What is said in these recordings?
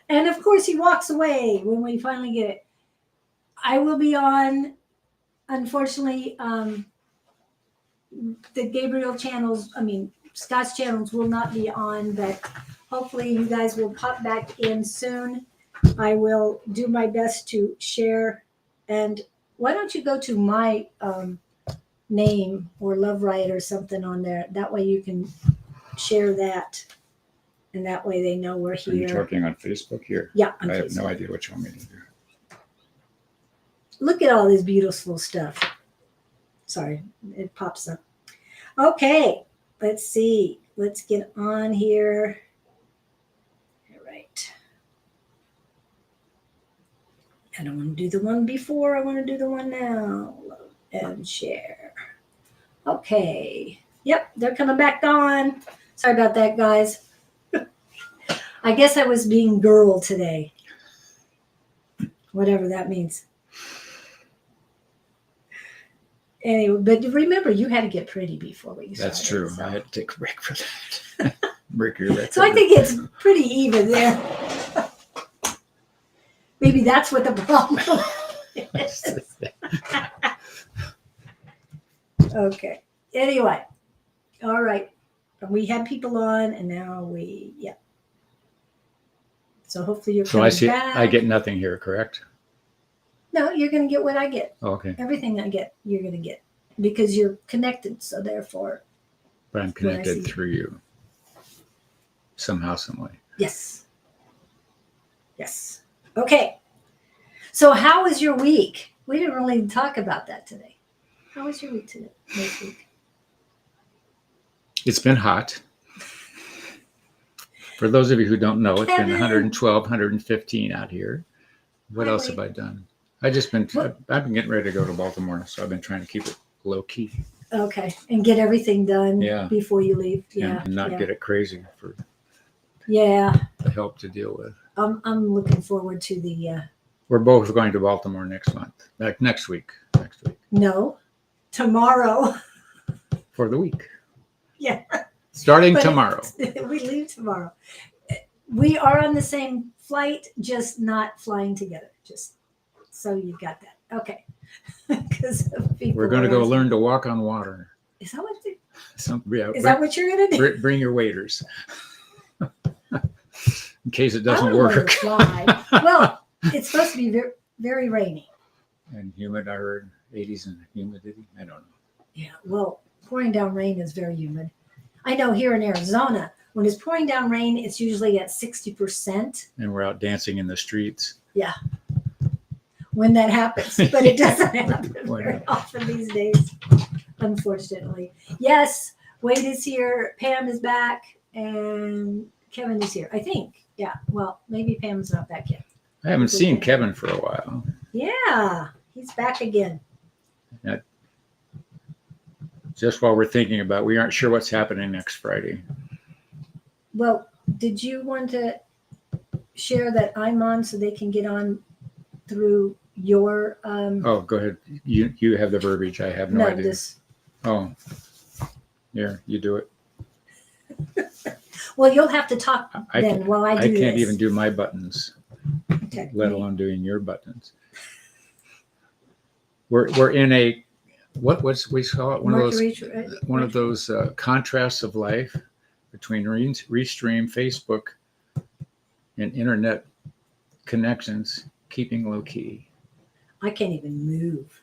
And of course, he walks away when we finally get it. I will be on, unfortunately, the Gabriel channels, Scott's channels will not be on, but hopefully you guys will pop back in soon. I will do my best to share. And why don't you go to my name or Love Riot or something on there? That way you can share that. And that way they know we're Are here. you talking on Facebook here? Yeah. I have no idea what you want me to do. Look at all this beautiful stuff. Sorry, it pops up. Okay, let's see. Let's get on here. All right. I don't want to do the one before. I want to do the one now. Love and share. Okay. Yep, they're coming back on. Sorry about that, guys. I guess I was being girl today. Whatever that means. Anyway, but remember, you had to get pretty before we started. That's true. So. I had to take a break for that. Break your record. So I think it's pretty even there. Maybe that's what the problem is. Okay. Anyway. All right. We had people on, and now yeah. So hopefully you're coming back. I get nothing here, correct? No, you're going to get what I get. Oh, okay. Everything I get, you're going to get because you're connected. So therefore. But I'm connected through you. Somehow, some way. Yes. Yes. Okay. So how was your week? We didn't really talk about that today. How was your week today? This week? It's been hot. For those of you who don't know, it's been 112, 115 out here. What else have I done? I've been getting ready to go to Baltimore, so I've been trying to keep it low key. Okay, and get everything done before you leave. Yeah, and not get it crazy for the help to deal with. I'm looking forward to the. We're both going to Baltimore next month. Next week. No, tomorrow. For the week. Yeah. Starting tomorrow. We leave tomorrow. We are on the same flight, just not flying together. Just so you got that. Okay. Because we're going to go learn to walk on water. Is that what? Is that what you're going to do? Bring your waders. In case it doesn't work. Fly. Well, it's supposed to be very, very rainy. And humid, I heard 80s and humidity. I don't know. Yeah, well, pouring down rain is very humid. I know here in Arizona, when it's pouring down rain, it's usually at 60%. And we're out dancing in the streets. Yeah. When that happens. But it doesn't happen very often these days, unfortunately. Yes, Wade is here. Pam is back. And Kevin is here, I think. Yeah, well, maybe Pam's not back yet. I haven't seen Kevin for a while. Yeah, he's back again. Just while we're thinking about it, we aren't sure what's happening next Friday. Well, did you want to share that I'm on so they can get on through your... Oh, go ahead. You have the verbiage. I have no idea. Oh, here, you do it. Well, you'll have to talk while I do this. I can't even do my buttons, let alone doing your buttons. We're in a... What's we call it? One of those contrasts of life between Restream, Facebook, and internet connections, keeping low key. I can't even move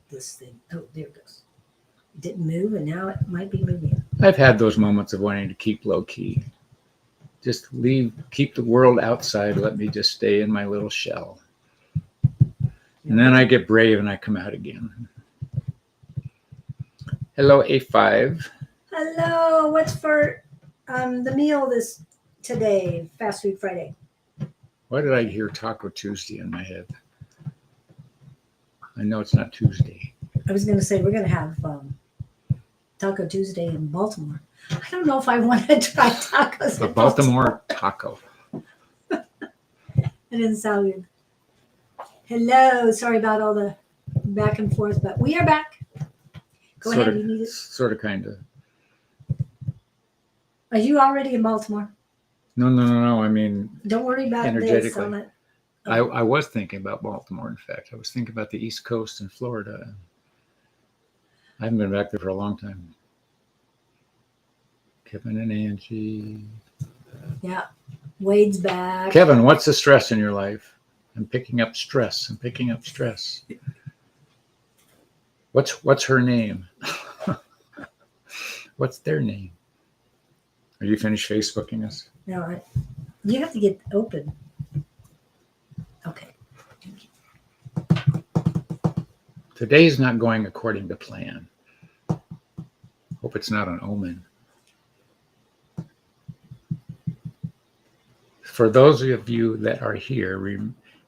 this thing. Oh, there it goes. It didn't move, and now it might be moving. I've had those moments of wanting to keep low key. Just keep the world outside. Let me just stay in my little shell. And then I get brave and I come out again. Hello, A5. Hello. What's for the meal today, Fast Food Friday? Why did I hear Taco Tuesday in my head? I know it's not Tuesday. I was going to say we're going to have Taco Tuesday in Baltimore. I don't know if I want to try tacos. A Baltimore taco. It didn't sound good. Hello. Sorry about all the back and forth, but we are back. Go ahead. Sort of, kind of. Are you already in Baltimore? No. I mean, Don't worry about this. energetically. I was thinking about Baltimore. In fact, I was thinking about the East Coast and Florida. I haven't been back there for a long time. Kevin and Angie. Yeah. Wade's back. Kevin, what's the stress in your life? I'm picking up stress. What's her name? What's their name? Are you finished Facebooking us? No, you have to get open. Okay. Today's not going according to plan. Hope it's not an omen. For those of you that are here,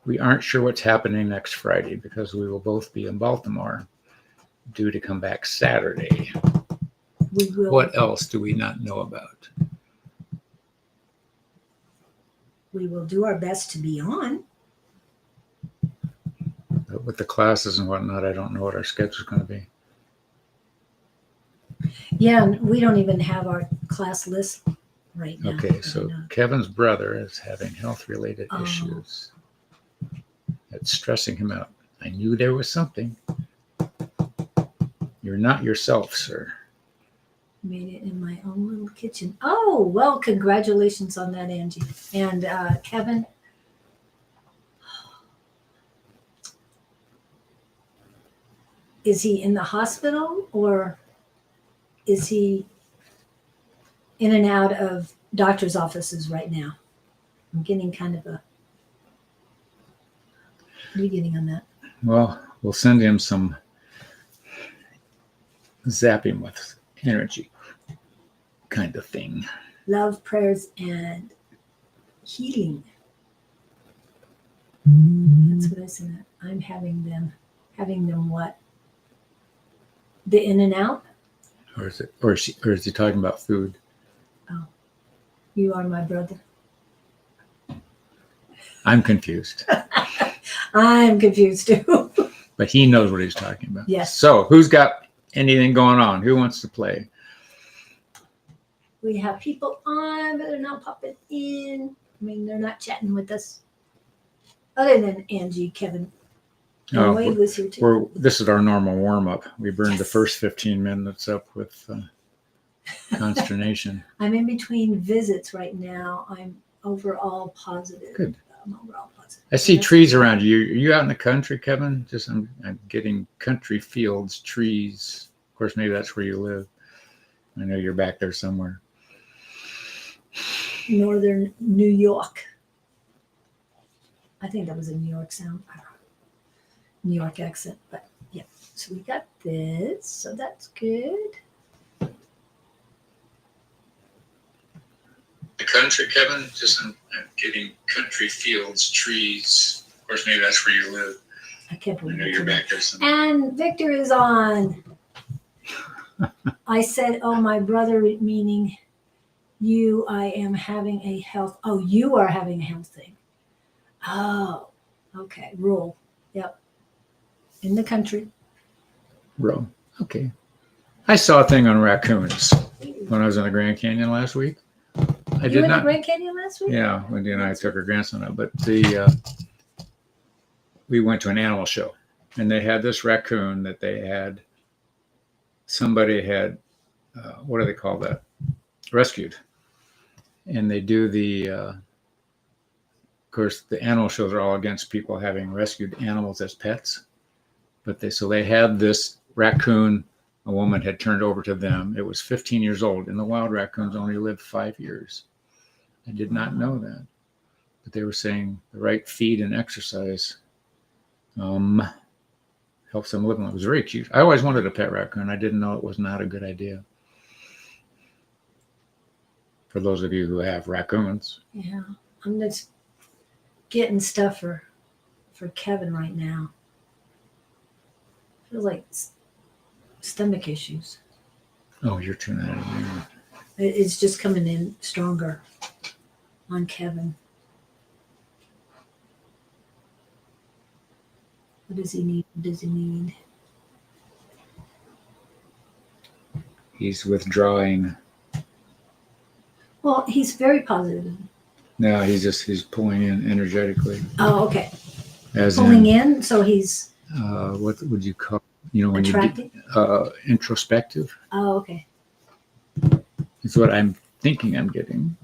we aren't sure what's happening next Friday because we will both be in Baltimore, due to come back Saturday. We will. What else do we not know about? We will do our best to be on. But with the classes and whatnot, I don't know what our schedule is going to be. Yeah, and we don't even have our class list right now. Okay, so Kevin's brother is having health-related issues. That's stressing him out. I knew there was something. You're not yourself, sir. Made it in my own little kitchen. Oh, well, congratulations on that, Angie. And Kevin, is he in the hospital or is he in and out of doctor's offices right now? I'm getting kind of a... What are you getting on that? Well, we'll send him some zapping with energy kind of thing. Love, prayers, and healing. That's what I said. I'm having them what? The in and out? Or is he talking about food? Oh, you are my brother. I'm confused. I'm confused too. But he knows what he's talking about. Yes. So who's got anything going on? Who wants to play? We have people on, but they're not popping in. I mean, they're not chatting with us. Other than Angie, Kevin. And Wade was here too. This is our normal warm-up. We burned the first 15 minutes up with consternation. I'm in between visits right now. I'm overall positive. Good. I'm overall positive. I see trees around you. Are you out in the country, Kevin? I'm getting country fields, trees. Of course, maybe that's where you live. I know you're back there somewhere. Northern New York. I think that was a New York sound. I don't know. New York accent, but yeah. So we got this, so that's good. The country, Kevin? I'm getting country fields, trees. Of course, maybe that's where you live. I can't believe I know you're back there somewhere. And Victor is on. I said, oh, my brother, meaning you, I am having a health. Oh, you are having a health thing. Oh, okay. Rural. Yep. In the country. Rural. Okay. I saw a thing on raccoons when I was in the Grand Canyon last week. I did not. The Grand Canyon last week? Yeah, Wendy and I took her grandson up, but we went to an animal show, and they had this raccoon that somebody had, what do they call that? Rescued. And they do of course, the animal shows are all against people having rescued animals as pets. But they had this raccoon a woman had turned over to them. It was 15 years old, and the wild raccoons only lived 5 years. I did not know that. But they were saying the right feed and exercise helps them live long. It was very cute. I always wanted a pet raccoon. I didn't know it was not a good idea. For those of you who have raccoons. Yeah, I'm just getting stuff for Kevin right now. Feels like stomach issues. Oh, you're tuning in. It's just coming in stronger on Kevin. What does he need? What does he need? He's withdrawing. Well, he's very positive. No, he's pulling in energetically. Oh, okay. As Pulling in, so he's what would you call, when attracting? you introspective? Oh, okay. Is what I'm thinking I'm getting.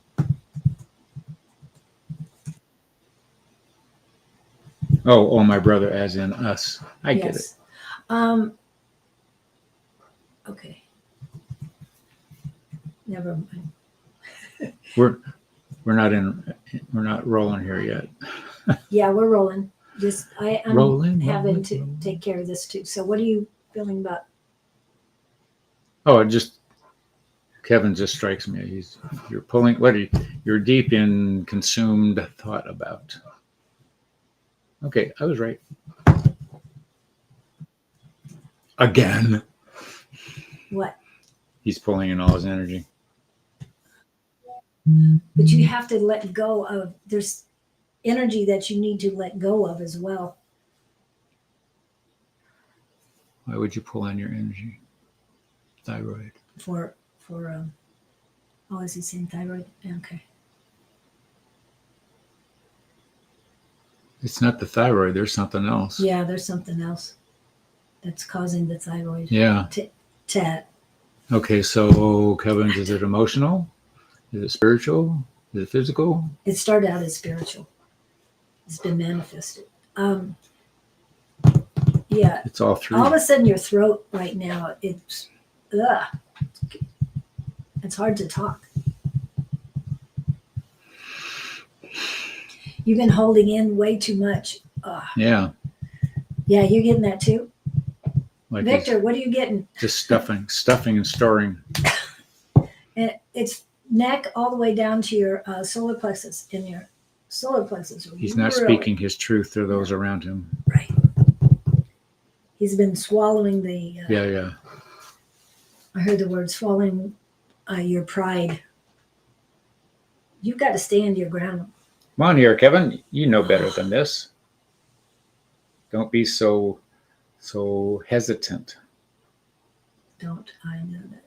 Oh, my brother, as in us. I get it. Okay. Never mind. We're not rolling here yet. Yeah, we're rolling. I'm Rolling, having to rolling. take care of this too. So what are you feeling about? Oh, Kevin just strikes me. You're pulling. You're deep in consumed thought about. Okay, I was right. Again. What? He's pulling in all his energy. But you have to let go of, there's energy that you need to let go of as well. Why would you pull on your energy? Thyroid. Is he saying thyroid? Okay. It's not the thyroid. There's something else. Yeah, there's something else that's causing the thyroid. Yeah. To Okay, so Kevin, is it emotional? Is it spiritual? Is it physical? It started out as spiritual. It's been manifested. Yeah. It's all three. All of a sudden, your throat right now, it's hard to talk. You've been holding in way too much. Yeah. Yeah, you're getting that too? Like Victor, what are you getting? Just stuffing and storing. And it's neck all the way down to your solar plexus. In your solar plexus. He's not speaking his truth to those around him. Right. He's been swallowing the. Yeah. I heard the word swallowing your pride. You've got to stand your ground. Come on here, Kevin. You know better than this. Don't be so hesitant. Don't I know that?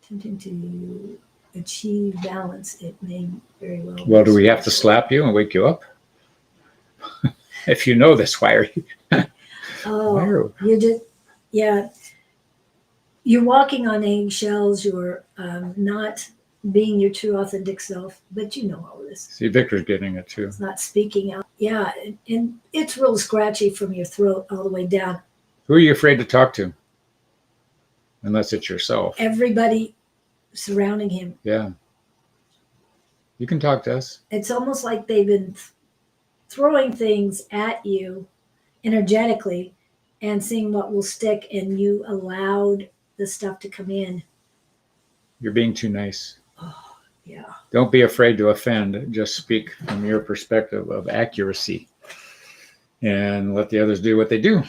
Attempting to achieve balance, it may very well. Well, do we have to slap you and wake you up? If you know this, why are you? You're just, yeah. You're walking on eggshells. You're not being your true, authentic self, but you know all this. See, Victor's getting it too. It's not speaking out. Yeah, and it's real scratchy from your throat all the way down. Who are you afraid to talk to? Unless it's yourself. Everybody surrounding him. Yeah. You can talk to us. It's almost like they've been throwing things at you energetically and seeing what will stick, and you allowed the stuff to come in. You're being too nice. Oh, yeah. Don't be afraid to offend. Just speak from your perspective of accuracy and let the others do what they do.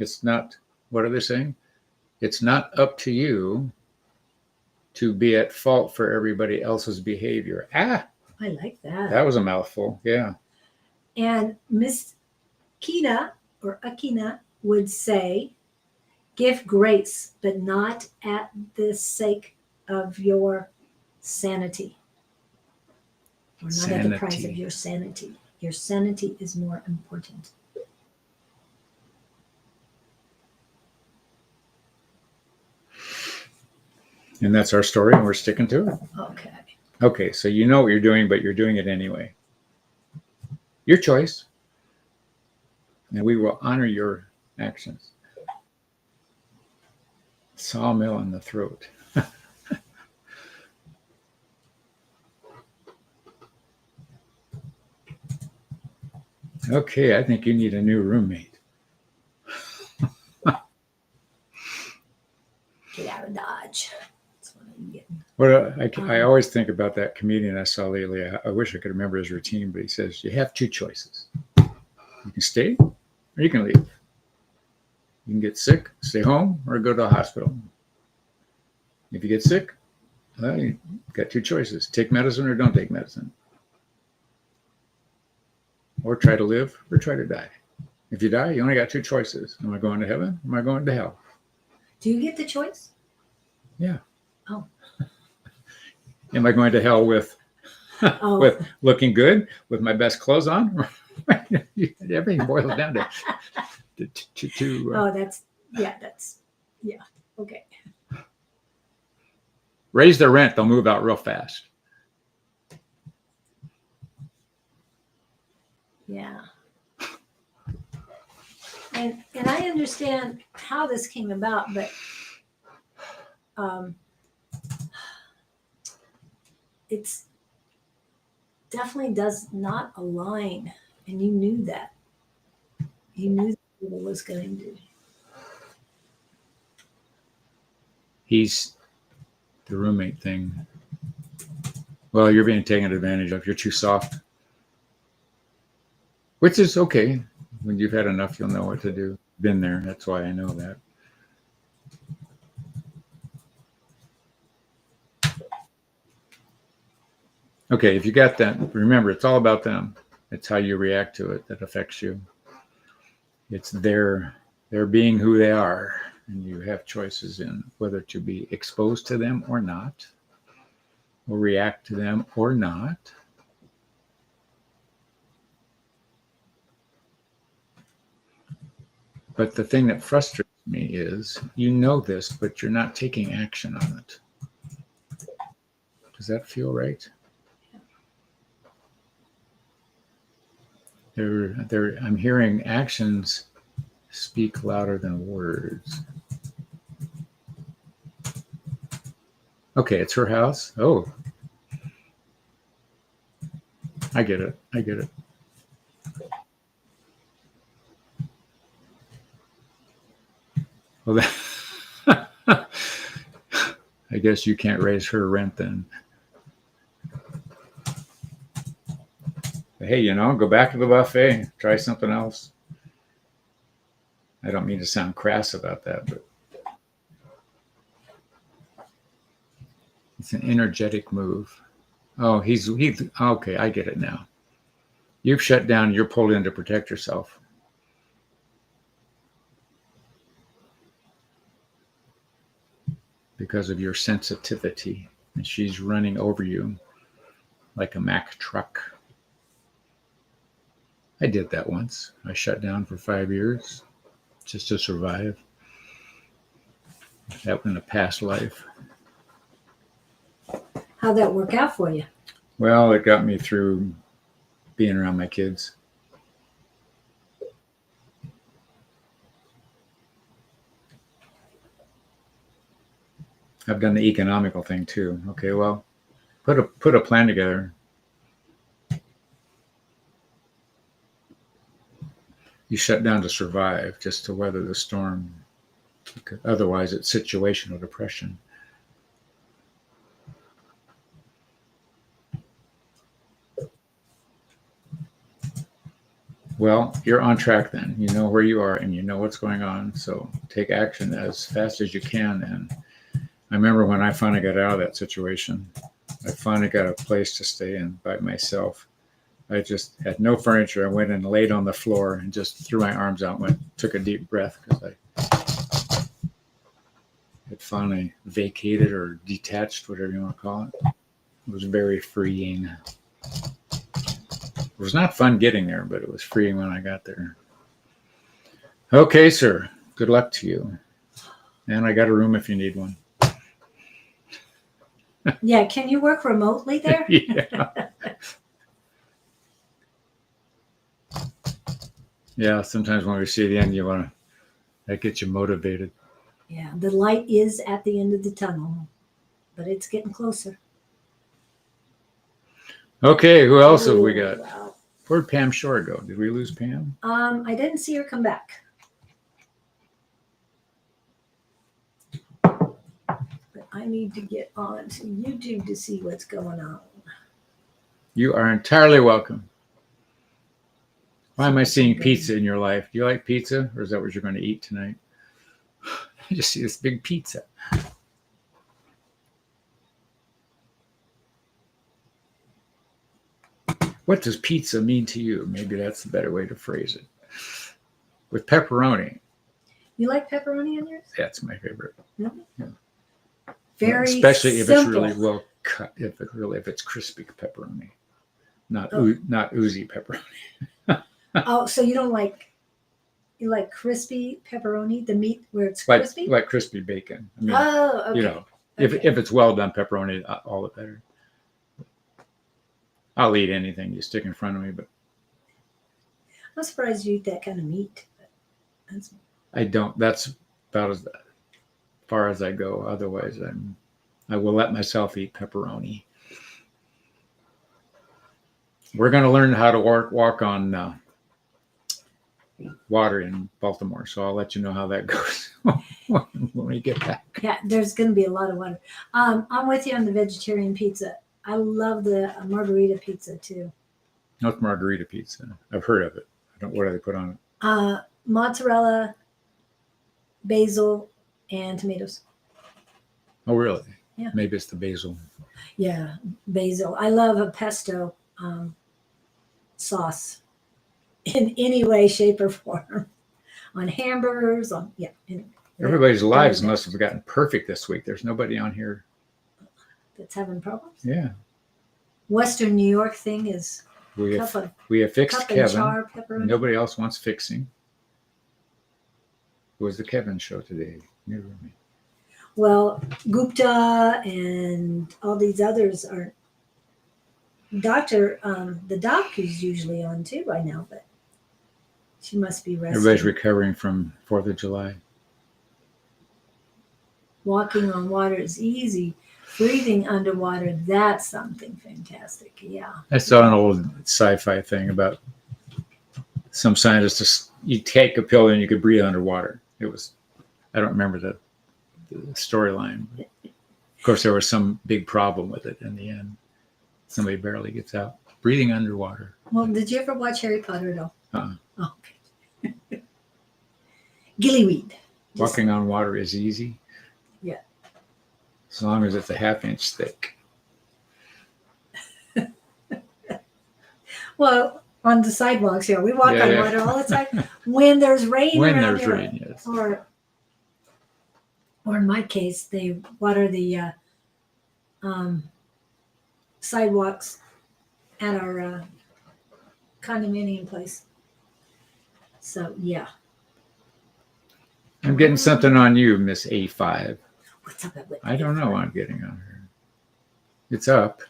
It's not, what are they saying? It's not up to you to be at fault for everybody else's behavior. I like that. That was a mouthful. Yeah. And Miss Kina or Akina would say, give grace, but not at the sake of your sanity. Or not at the price of your sanity. Your sanity is more important. And that's our story, and we're sticking to it. Okay, so you know what you're doing, but you're doing it anyway. Your choice. And we will honor your actions. Sawmill in the throat. Okay, I think you need a new roommate. Get out of Dodge. That's what I'm getting. Well, I always think about that comedian I saw lately. I wish I could remember his routine, but he says you have two choices. You can stay or you can leave. You can get sick, stay home, or go to a hospital. If you get sick, well, you've got two choices. Take medicine or don't take medicine. Or try to live or try to die. If you die, you only got two choices. Am I going to heaven? Or am I going to hell? Do you get the choice? Yeah. Oh. Am I going to hell with Oh. with looking good, with my best clothes on. Everything boils down to Oh, that's okay. raise their rent. They'll move out real fast. Yeah. And I understand how this came about, but it's definitely does not align, and you knew that. You knew what it was going to. He's the roommate thing. Well, you're being taken advantage of. You're too soft, which is okay. When you've had enough, you'll know what to do. Been there. That's why I know that. Okay, if you got that, remember, it's all about them. It's how you react to it that affects you. It's their being who they are, and you have choices in whether to be exposed to them or not, or react to them or not. But the thing that frustrates me is you know this, but you're not taking action on it. Does that feel right? I'm hearing actions speak louder than words. Okay, it's her house. Oh, I get it. I get it. Well, that, I guess you can't raise her rent then. But hey, go back to the buffet. Try something else. I don't mean to sound crass about that, but it's an energetic move. Oh, he's okay. I get it now. You've shut down. You're pulled in to protect yourself. Because of your sensitivity, and she's running over you like a Mack truck. I did that once. I shut down for 5 years just to survive. That was in a past life. How'd that work out for you? Well, it got me through being around my kids. I've done the economical thing too. Okay, well, put a plan together. You shut down to survive, just to weather the storm. Because otherwise, it's situational depression. Well, you're on track then. You know where you are and you know what's going on. So take action as fast as you can. And I remember when I finally got out of that situation, I finally got a place to stay in by myself. I just had no furniture. I went and laid on the floor and just threw my arms out and took a deep breath because I had finally vacated or detached, whatever you want to call it. It was very freeing. It was not fun getting there, but it was freeing when I got there. Okay, sir. Good luck to you. And I got a room if you need one. Yeah, can you work remotely there? Yeah. Yeah, sometimes when we see the end, that gets you motivated. Yeah, the light is at the end of the tunnel, but it's getting closer. Okay, who else have we got? Wow. Where'd Pam Shore go? Did we lose Pam? I didn't see her come back. But I need to get on to YouTube to see what's going on. You are entirely welcome. Why am I seeing pizza in your life? Do you like pizza, or is that what you're going to eat tonight? I just see this big pizza. What does pizza mean to you? Maybe that's the better way to phrase it. With pepperoni. You like pepperoni on yours? That's my favorite. No. Yeah. Very especially simple. if it's really well cut, if it's crispy pepperoni, not Oh. not oozy pepperoni. Oh, so you like crispy pepperoni, the meat where it's like crispy? like crispy bacon. I mean, Oh, okay. you know, if Okay. it's well done pepperoni, all the better. I'll eat anything you stick in front of me, but I'm surprised you eat that kind of meat. That's, I don't. That's about as far as I go. Otherwise, I will let myself eat pepperoni. We're going to learn how to walk on water in Baltimore, so I'll let you know how that goes when we get back. yeah, there's going to be a lot of water. I'm with you on the vegetarian pizza. I love the margarita pizza too. Not margarita pizza. I've heard of it. I don't. What do they put on it? Mozzarella, basil, and tomatoes. Oh, really? Yeah. Maybe it's the basil. Yeah, basil. I love a pesto sauce in any way, shape, or form. On hamburgers, anyway. Everybody's lives Very must have gotten perfect this week. There's nobody on here. that's having problems. Yeah. Western New York thing is We cup have of fixed cup and Kevin. char pepperoni. Nobody else wants fixing. It was the Kevin show today. Near me. Well, Gupta and all these others are. The doc is usually on too by now, but she must be resting. Everybody's recovering from 4th of July. Walking on water is easy. Breathing underwater, that's something fantastic. Yeah. I saw an old sci-fi thing about some scientists. You take a pill and you could breathe underwater. It was, I don't remember the storyline. Of course, there was some big problem with it in the end. Somebody barely gets out. Breathing underwater. Well, did you ever watch Harry Potter at all? Uh-uh. Oh, okay. Gillyweed. Walking on water is easy. Yeah. As long as it's a half-inch thick. Well, on the sidewalks here, we walk Yeah, on yeah. water all the time. When there's rain When around there's here, rain, yes. or in my case, they water the sidewalks at our condominium place. So yeah. I'm getting something on you, Miss A5. What's up with I don't know what I'm getting on her. It's up.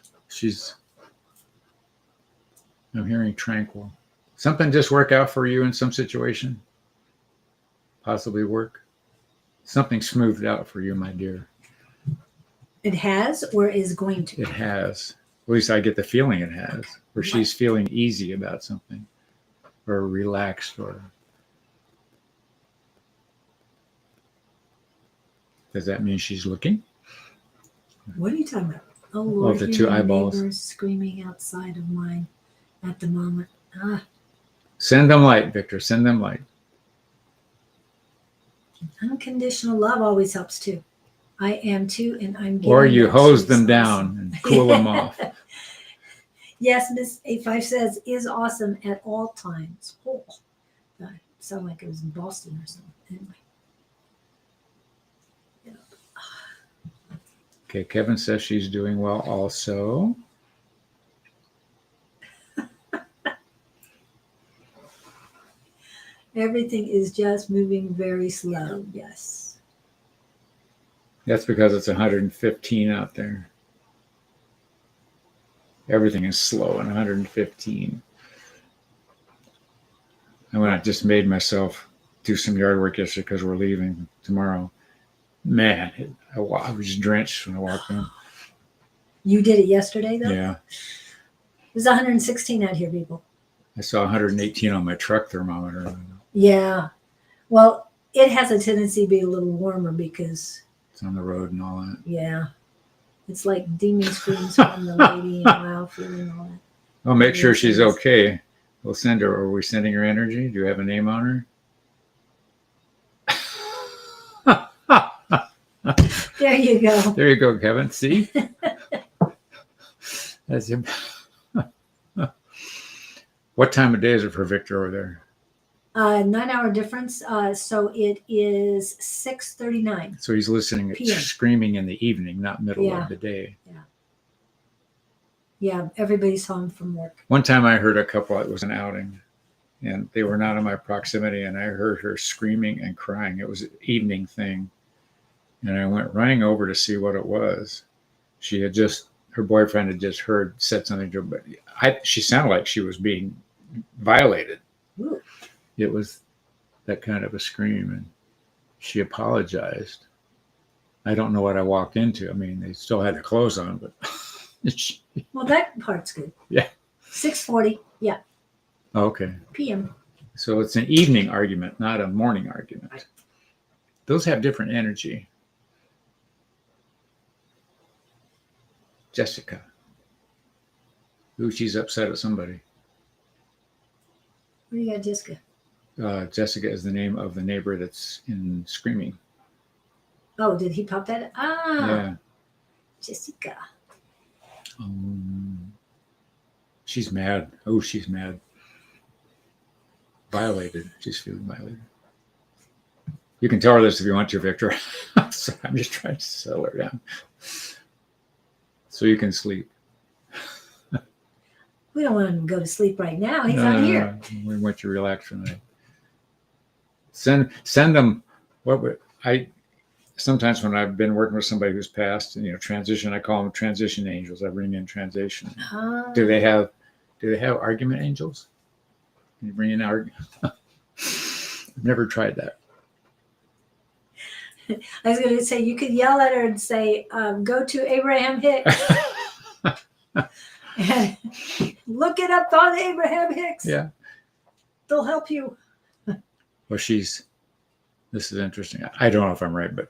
I'm hearing tranquil. Something just work out for you in some situation? Possibly work? Something smoothed out for you, my dear. It has or is going to? It has. At least I get the feeling it has. Or she's feeling easy about something. Or relaxed or... Does that mean she's looking? What are you talking about? Oh Lord, the hear two my eyeballs. neighbors screaming outside of mine at the moment. Send them light, Victor. Send them light. Unconditional love always helps too. I am too, and I'm giving. Or you that hose she's them awesome. down and cool them off. Yes, Miss A5 says is awesome at all times. Oh, God, sound like it was in Boston or something. Anyway. Okay, Kevin says she's doing well also. Everything is just moving very slow. Yes. That's because it's 115 out there. Everything is slow in 115. And when I just made myself do some yard work yesterday because we're leaving tomorrow, man, I was drenched when I walked in. You did it yesterday, though? Yeah. It was 116 out here, people. I saw 118 on my truck thermometer. Yeah. Well, it has a tendency to be a little warmer because... It's on the road and all that. Yeah. It's like demon screams from the lady and wow, feeling all that. I'll make sure she's okay. We'll send her. Are we sending her energy? Do you have a name on her? There you go. There you go, Kevin. See? That's him. What time of day is it for Victor over there? 9-hour difference. So it is 6:39. So he's listening, PM. screaming in the evening, not middle Yeah. of the day. Yeah. Yeah, everybody's home from work. One time I heard a couple, it was an outing, and they were not in my proximity, and I heard her screaming and crying. It was an evening thing. And I went running over to see what it was. She had just, her boyfriend had just said something to her, but she sounded like she was being violated. Ooh. It was that kind of a scream, and she apologized. I don't know what I walked into. I mean, they still had their clothes on, but. Well, that part's good. Yeah. 6:40. Yeah. Okay. PM. So it's an evening argument, not a morning argument. Right. Those have different energy. Jessica. Ooh, she's upset at somebody. What do you got, Jessica? Jessica is the name of the neighbor that's in screaming. Oh, did he pop that? Ah. Yeah. Jessica. She's mad. Oh, she's mad. Violated. She's feeling violated. You can tell her this if you want to, Victor. So I'm just trying to settle her down so you can sleep. We don't want him to go to sleep right now. He's not here. We want you to relax for the night. Send them. Sometimes when I've been working with somebody who's passed, and transition, I call them transition angels. I bring in transition. Do they have argument angels? Can you bring in argument? I've never tried that. I was going to say, you could yell at her and say, go to Abraham Hicks and look it up on Abraham Hicks. Yeah. They'll help you. Well, this is interesting. I don't know if I'm right, but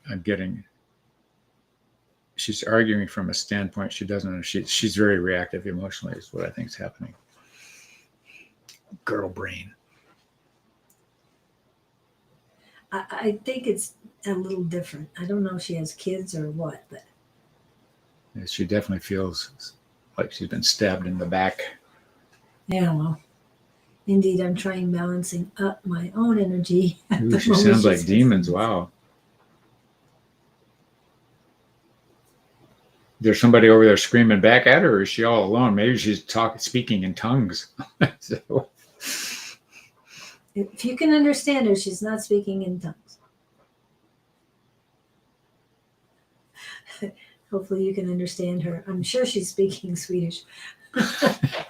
she's arguing from a standpoint she doesn't know. She's very reactive emotionally is what I think is happening. Girl brain. I think it's a little different. I don't know if she has kids or what, but Yeah, she definitely feels like she's been stabbed in the back. yeah, well, indeed, I'm trying balancing up my own energy. Ooh, she sounds like demons. Wow. There's somebody over there screaming back at her, or is she all alone? Maybe she's speaking in tongues. So. If you can understand her, she's not speaking in tongues. Hopefully you can understand her. I'm sure she's speaking Swedish.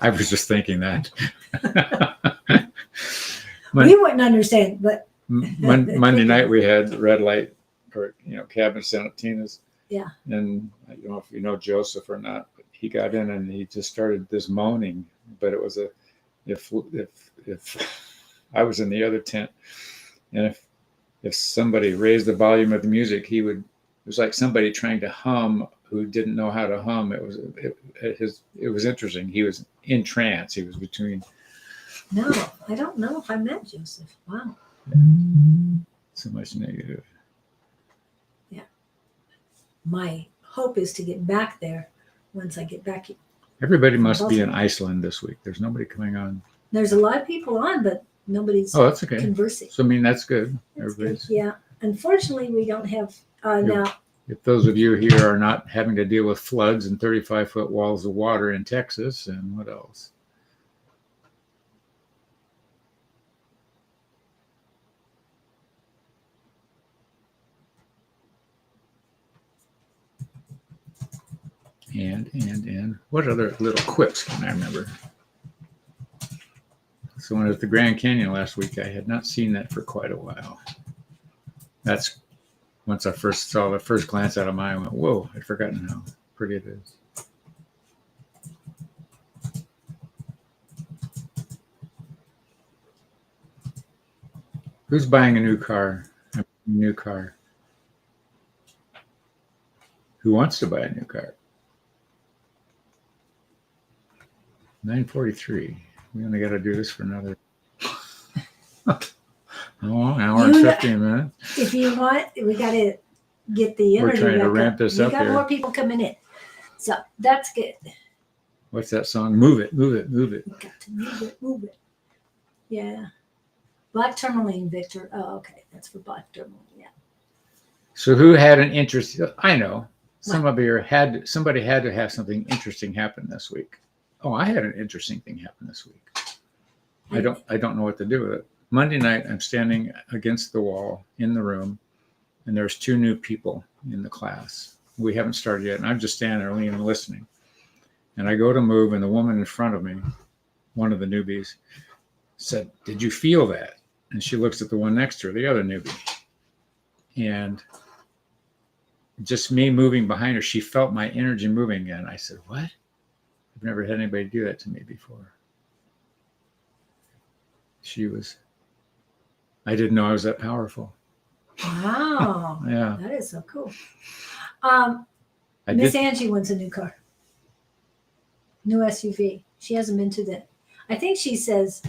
I was just thinking that. We wouldn't understand, but Monday night we had red light for cabin Santa Tina's. Yeah. And I don't know if you know Joseph or not, but he got in and he just started this moaning. But it was if I was in the other tent, and if somebody raised the volume of the music, it was like somebody trying to hum who didn't know how to hum. It was interesting. He was in trance. He was between. No, I don't know if I met Joseph. Wow. So much negative. Yeah. My hope is to get back there once I get back. Everybody must be in Iceland this week. There's nobody coming on. There's a lot of people on, but nobody's that's okay. Conversing. So, I mean, that's good. That's good. Yeah. Unfortunately, we don't have now. If those of you here are not having to deal with floods and 35-foot walls of water in Texas, and what else? And what other little quips can I remember? So when I was at the Grand Canyon last week, I had not seen that for quite a while. That's once I first saw the first glance out of mine, I went, whoa, I'd forgotten how pretty it is. Who's buying a new car? Who wants to buy a new car? 9:43. We only got to do this for another hour and 15 minutes. If you want, we got to get the We're interview trying to back ramp up. this We up got here. more people coming in, so that's good. What's that song? Move it, move it, move it. We got to move it, move it. Yeah. Black tourmaline, Victor. Oh, okay. That's for black tourmaline. Yeah. So who had an interest? I know somebody had to have something interesting happen this week. Oh, I had an interesting thing happen this week. I don't know what to do with it. Monday night, I'm standing against the wall in the room, and there's 2 new people in the class. We haven't started yet, and I'm just standing there leaning and listening. And I go to move, and the woman in front of me, one of the newbies, said, "Did you feel that?" And she looks at the one next to her, the other newbie. And just me moving behind her, she felt my energy moving again. I said, "What? I've never had anybody do that to me before." I didn't know I was that powerful. Wow. Yeah. That is so cool. I Miss did. Angie wants a new car. New SUV. She hasn't been to that. I think she says,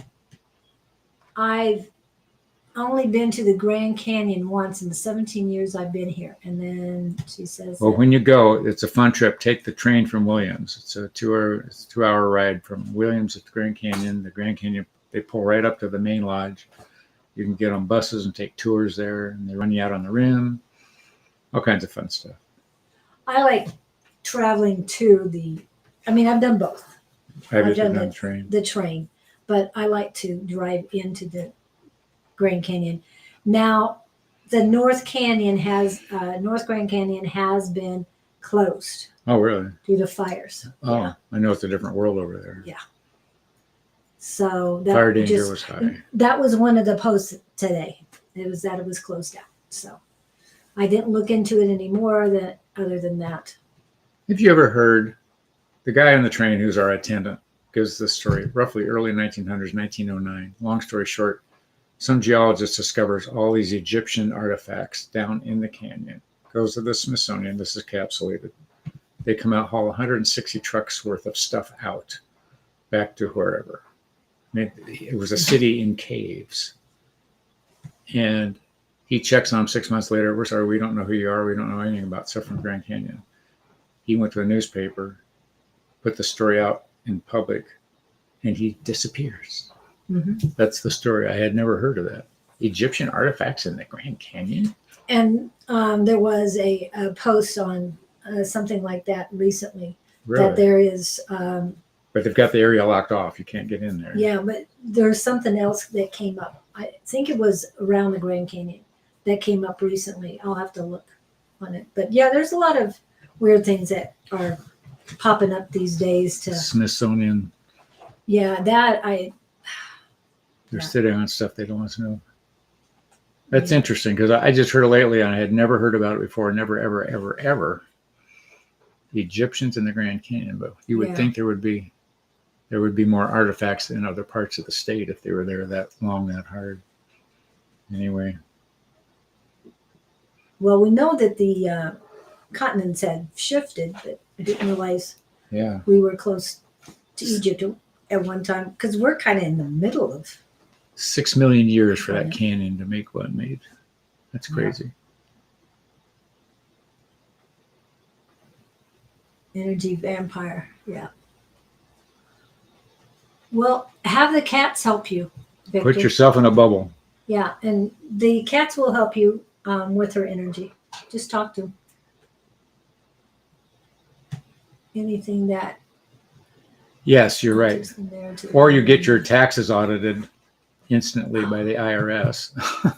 I've only been to the Grand Canyon once in the 17 years I've been here. And then she says, Well, when you go, it's a fun trip. Take the train from Williams. It's a 2-hour ride from Williams to the Grand Canyon. The Grand Canyon, they pull right up to the main lodge. You can get on buses and take tours there, and they run you out on the rim. All kinds of fun stuff. I like traveling to I've done both. I've done done train. The train, but I like to drive into the Grand Canyon. Now, the North Grand Canyon has been closed Oh, really? due to fires. Oh, Yeah. I know it's a different world over there. Yeah. So Fire danger was high. That was one of the posts today. It was closed down. So I didn't look into it anymore other than that. Have you ever heard the guy on the train who's our attendant gives this story, roughly early 1900s, 1909. Long story short, some geologist discovers all these Egyptian artifacts down in the canyon. Goes to the Smithsonian. This is capsulated. They come out, haul 160 trucks worth of stuff out back to wherever. It was a city in caves. And he checks on them 6 months later. We're sorry, we don't know who you are. We don't know anything about stuff from Grand Canyon. He went to a newspaper, put the story out in public, and he disappears. Mm-hmm. That's the story. I had never heard of that. Egyptian artifacts in the Grand Canyon? And there was a post on something like that recently. Really? That there is... but they've got the area locked off. You can't get in there. Yeah, but there's something else that came up. I think it was around the Grand Canyon that came up recently. I'll have to look on it. But yeah, there's a lot of weird things that are popping up these days. Smithsonian. Yeah, They're sitting on stuff they don't want to know. That's interesting because I just heard it lately and I had never heard about it before. Never, ever, ever, ever. The Egyptians in the Grand Canyon, but you would think there would be more artifacts in other parts of the state if they were there that long, that hard. Anyway. Well, we know that the continents had shifted, but I didn't realize we were close to Egypt at one time because we're kind of in the middle of 6 million years for that canyon to make what it made. That's crazy. Energy vampire. Yeah. Well, have the cats help you, Victor. Put yourself in a bubble. Yeah, and the cats will help you with her energy. Just talk to them. Anything that... Yes, you're right. Or you get your taxes audited instantly by the IRS.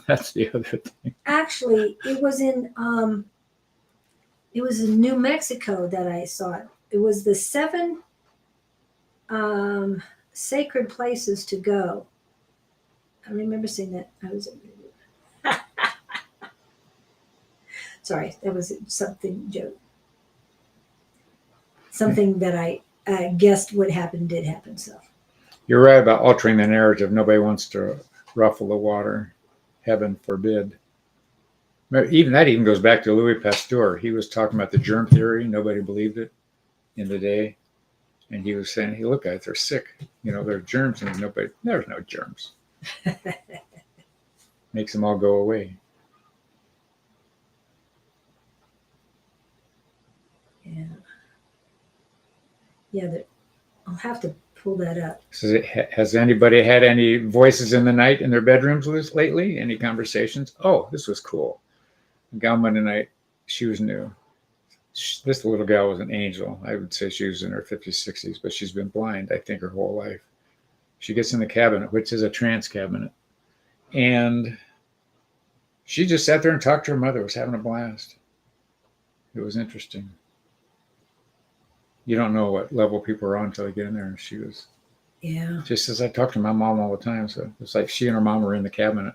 That's the other thing. Actually, it was in New Mexico that I saw it. It was the 7 sacred places to go. I remember seeing that. Sorry, that was something joke. Something that I guessed would happen did happen. So you're right about altering the narrative. Nobody wants to ruffle the water. Heaven forbid. Even goes back to Louis Pasteur. He was talking about the germ theory. Nobody believed it in the day. And he was saying, hey, look, guys, they're sick. There are germs. And there's no germs. Makes them all go away. Yeah. Yeah, I'll have to pull that up. So has anybody had any voices in the night in their bedrooms lately? Any conversations? Oh, this was cool. A gal Monday night, she was new. This little gal was an angel. I would say she was in her 50s, 60s, but she's been blind, I think, her whole life. She gets in the cabinet, which is a trance cabinet. And she just sat there and talked to her mother, was having a blast. It was interesting. You don't know what level people are on until they get in there. And she was, Yeah. just as I talk to my mom all the time. So it's like she and her mom were in the cabinet.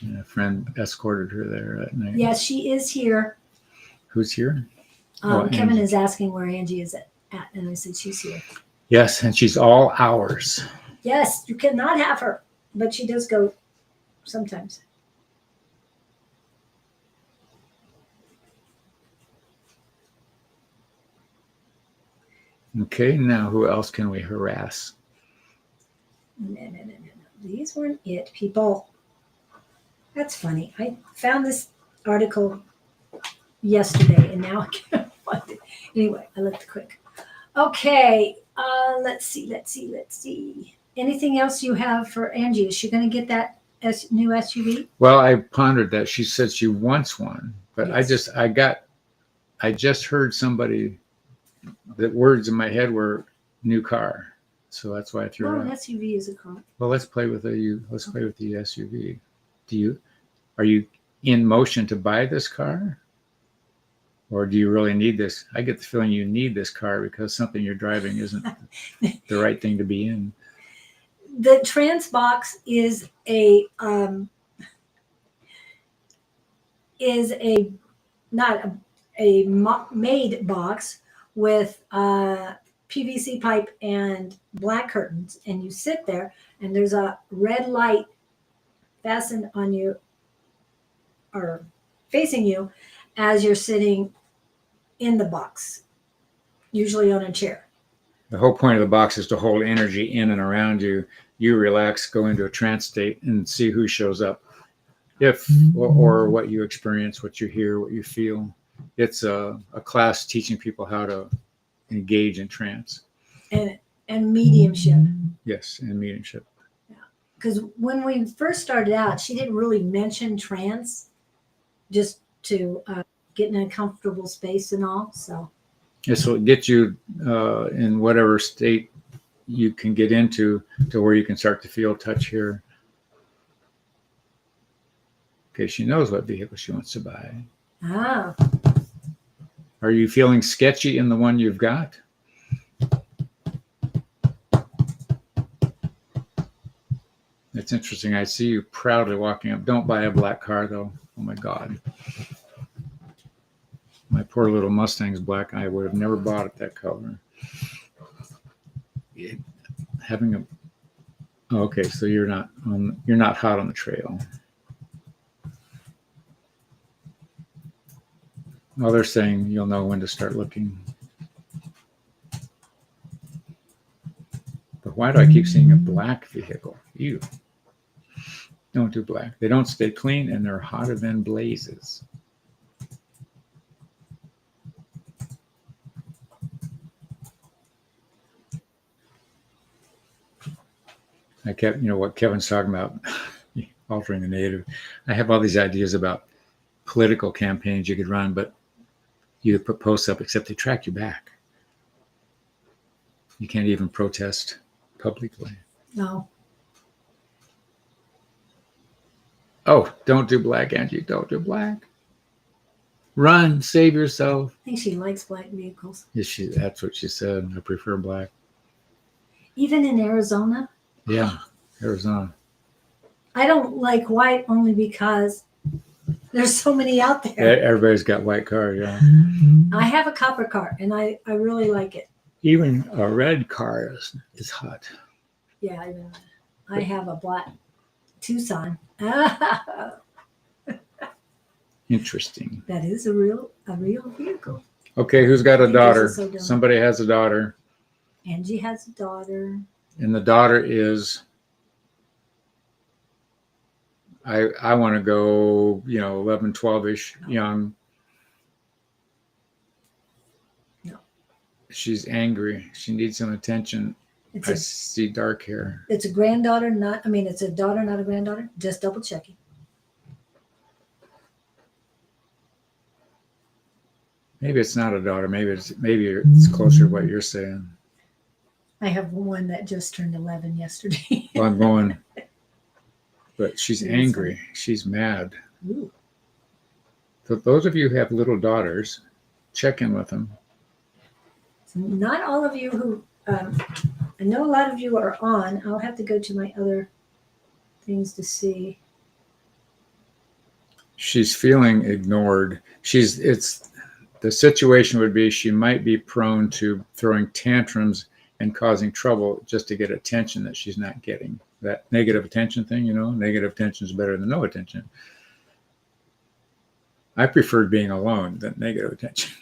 And a friend escorted her there at night. Yes, she is here. Who's here? Kevin Angie. is asking where Angie is at, and I said she's here. Yes, and she's all ours. Yes, you cannot have her, but she does go sometimes. Okay, now who else can we harass? No. These weren't it, people. That's funny. I found this article yesterday, and now I can't find it. Anyway, I looked quick. Okay, let's see. Anything else you have for Angie? Is she going to get that new SUV? Well, I pondered that. She said she wants one, but Yes. I just heard somebody, the words in my head were new car. So that's why I threw Oh, it an out. SUV is a car. Well, let's play with the SUV. Are you in motion to buy this car? Or do you really need this? I get the feeling you need this car because something you're driving isn't the right thing to be in. The Transbox is a not a made box with PVC pipe and black curtains, and you sit there, and there's a red light fastened on you or facing you as you're sitting in the box, usually on a chair. The whole point of the box is to hold energy in and around you. You relax, go into a trance state, and see who shows up. Or what you experience, what you hear, what you feel. It's a class teaching people how to engage in trance. And mediumship. Yes, and mediumship. Because when we first started out, she didn't really mention trance, just to get in a comfortable space and all. So This will get you in whatever state you can get into to where you can start to feel, touch, hear. Okay, she knows what vehicle she wants to buy. Ah. Are you feeling sketchy in the one you've got? It's interesting. I see you proudly walking up. Don't buy a black car, though. Oh, my God. My poor little Mustang's black. I would have never bought it that color. Okay, so you're not hot on the trail. Well, they're saying you'll know when to start looking. But why do I keep seeing a black vehicle? Ew. Don't do black. They don't stay clean, and they're hotter than blazes. I kept, what Kevin's talking about, altering the native. I have all these ideas about political campaigns you could run, but you could put posts up, except they track you back. You can't even protest publicly. No. Oh, don't do black, Angie. Don't do black. Run, save yourself. I think she likes black vehicles. Yes, that's what she said. I prefer black. Even in Arizona? Yeah, Arizona. I don't like white only because there's so many out there. Everybody's got white cars, yeah. I have a copper car, and I really like it. Even a red car is hot. Yeah, I have a black Tucson. Interesting. That is a real vehicle. Okay, who's got a daughter? So Somebody has a daughter. Angie has a daughter. And the daughter is, I want to go, 11, 12-ish, young. No. She's angry. She needs some attention. I see dark hair. It's a granddaughter, it's a daughter, not a granddaughter. Just double checking. Maybe it's not a daughter. Maybe it's closer to what you're saying. I have one that just turned 11 yesterday. Well, I'm going, but she's That's angry. funny. She's mad. Ooh. So those of you who have little daughters, check in with them. So not all of you who, I know a lot of you are on. I'll have to go to my other things to see. She's feeling ignored. The situation would be she might be prone to throwing tantrums and causing trouble just to get attention that she's not getting. That negative attention thing, negative attention is better than no attention. I preferred being alone than negative attention.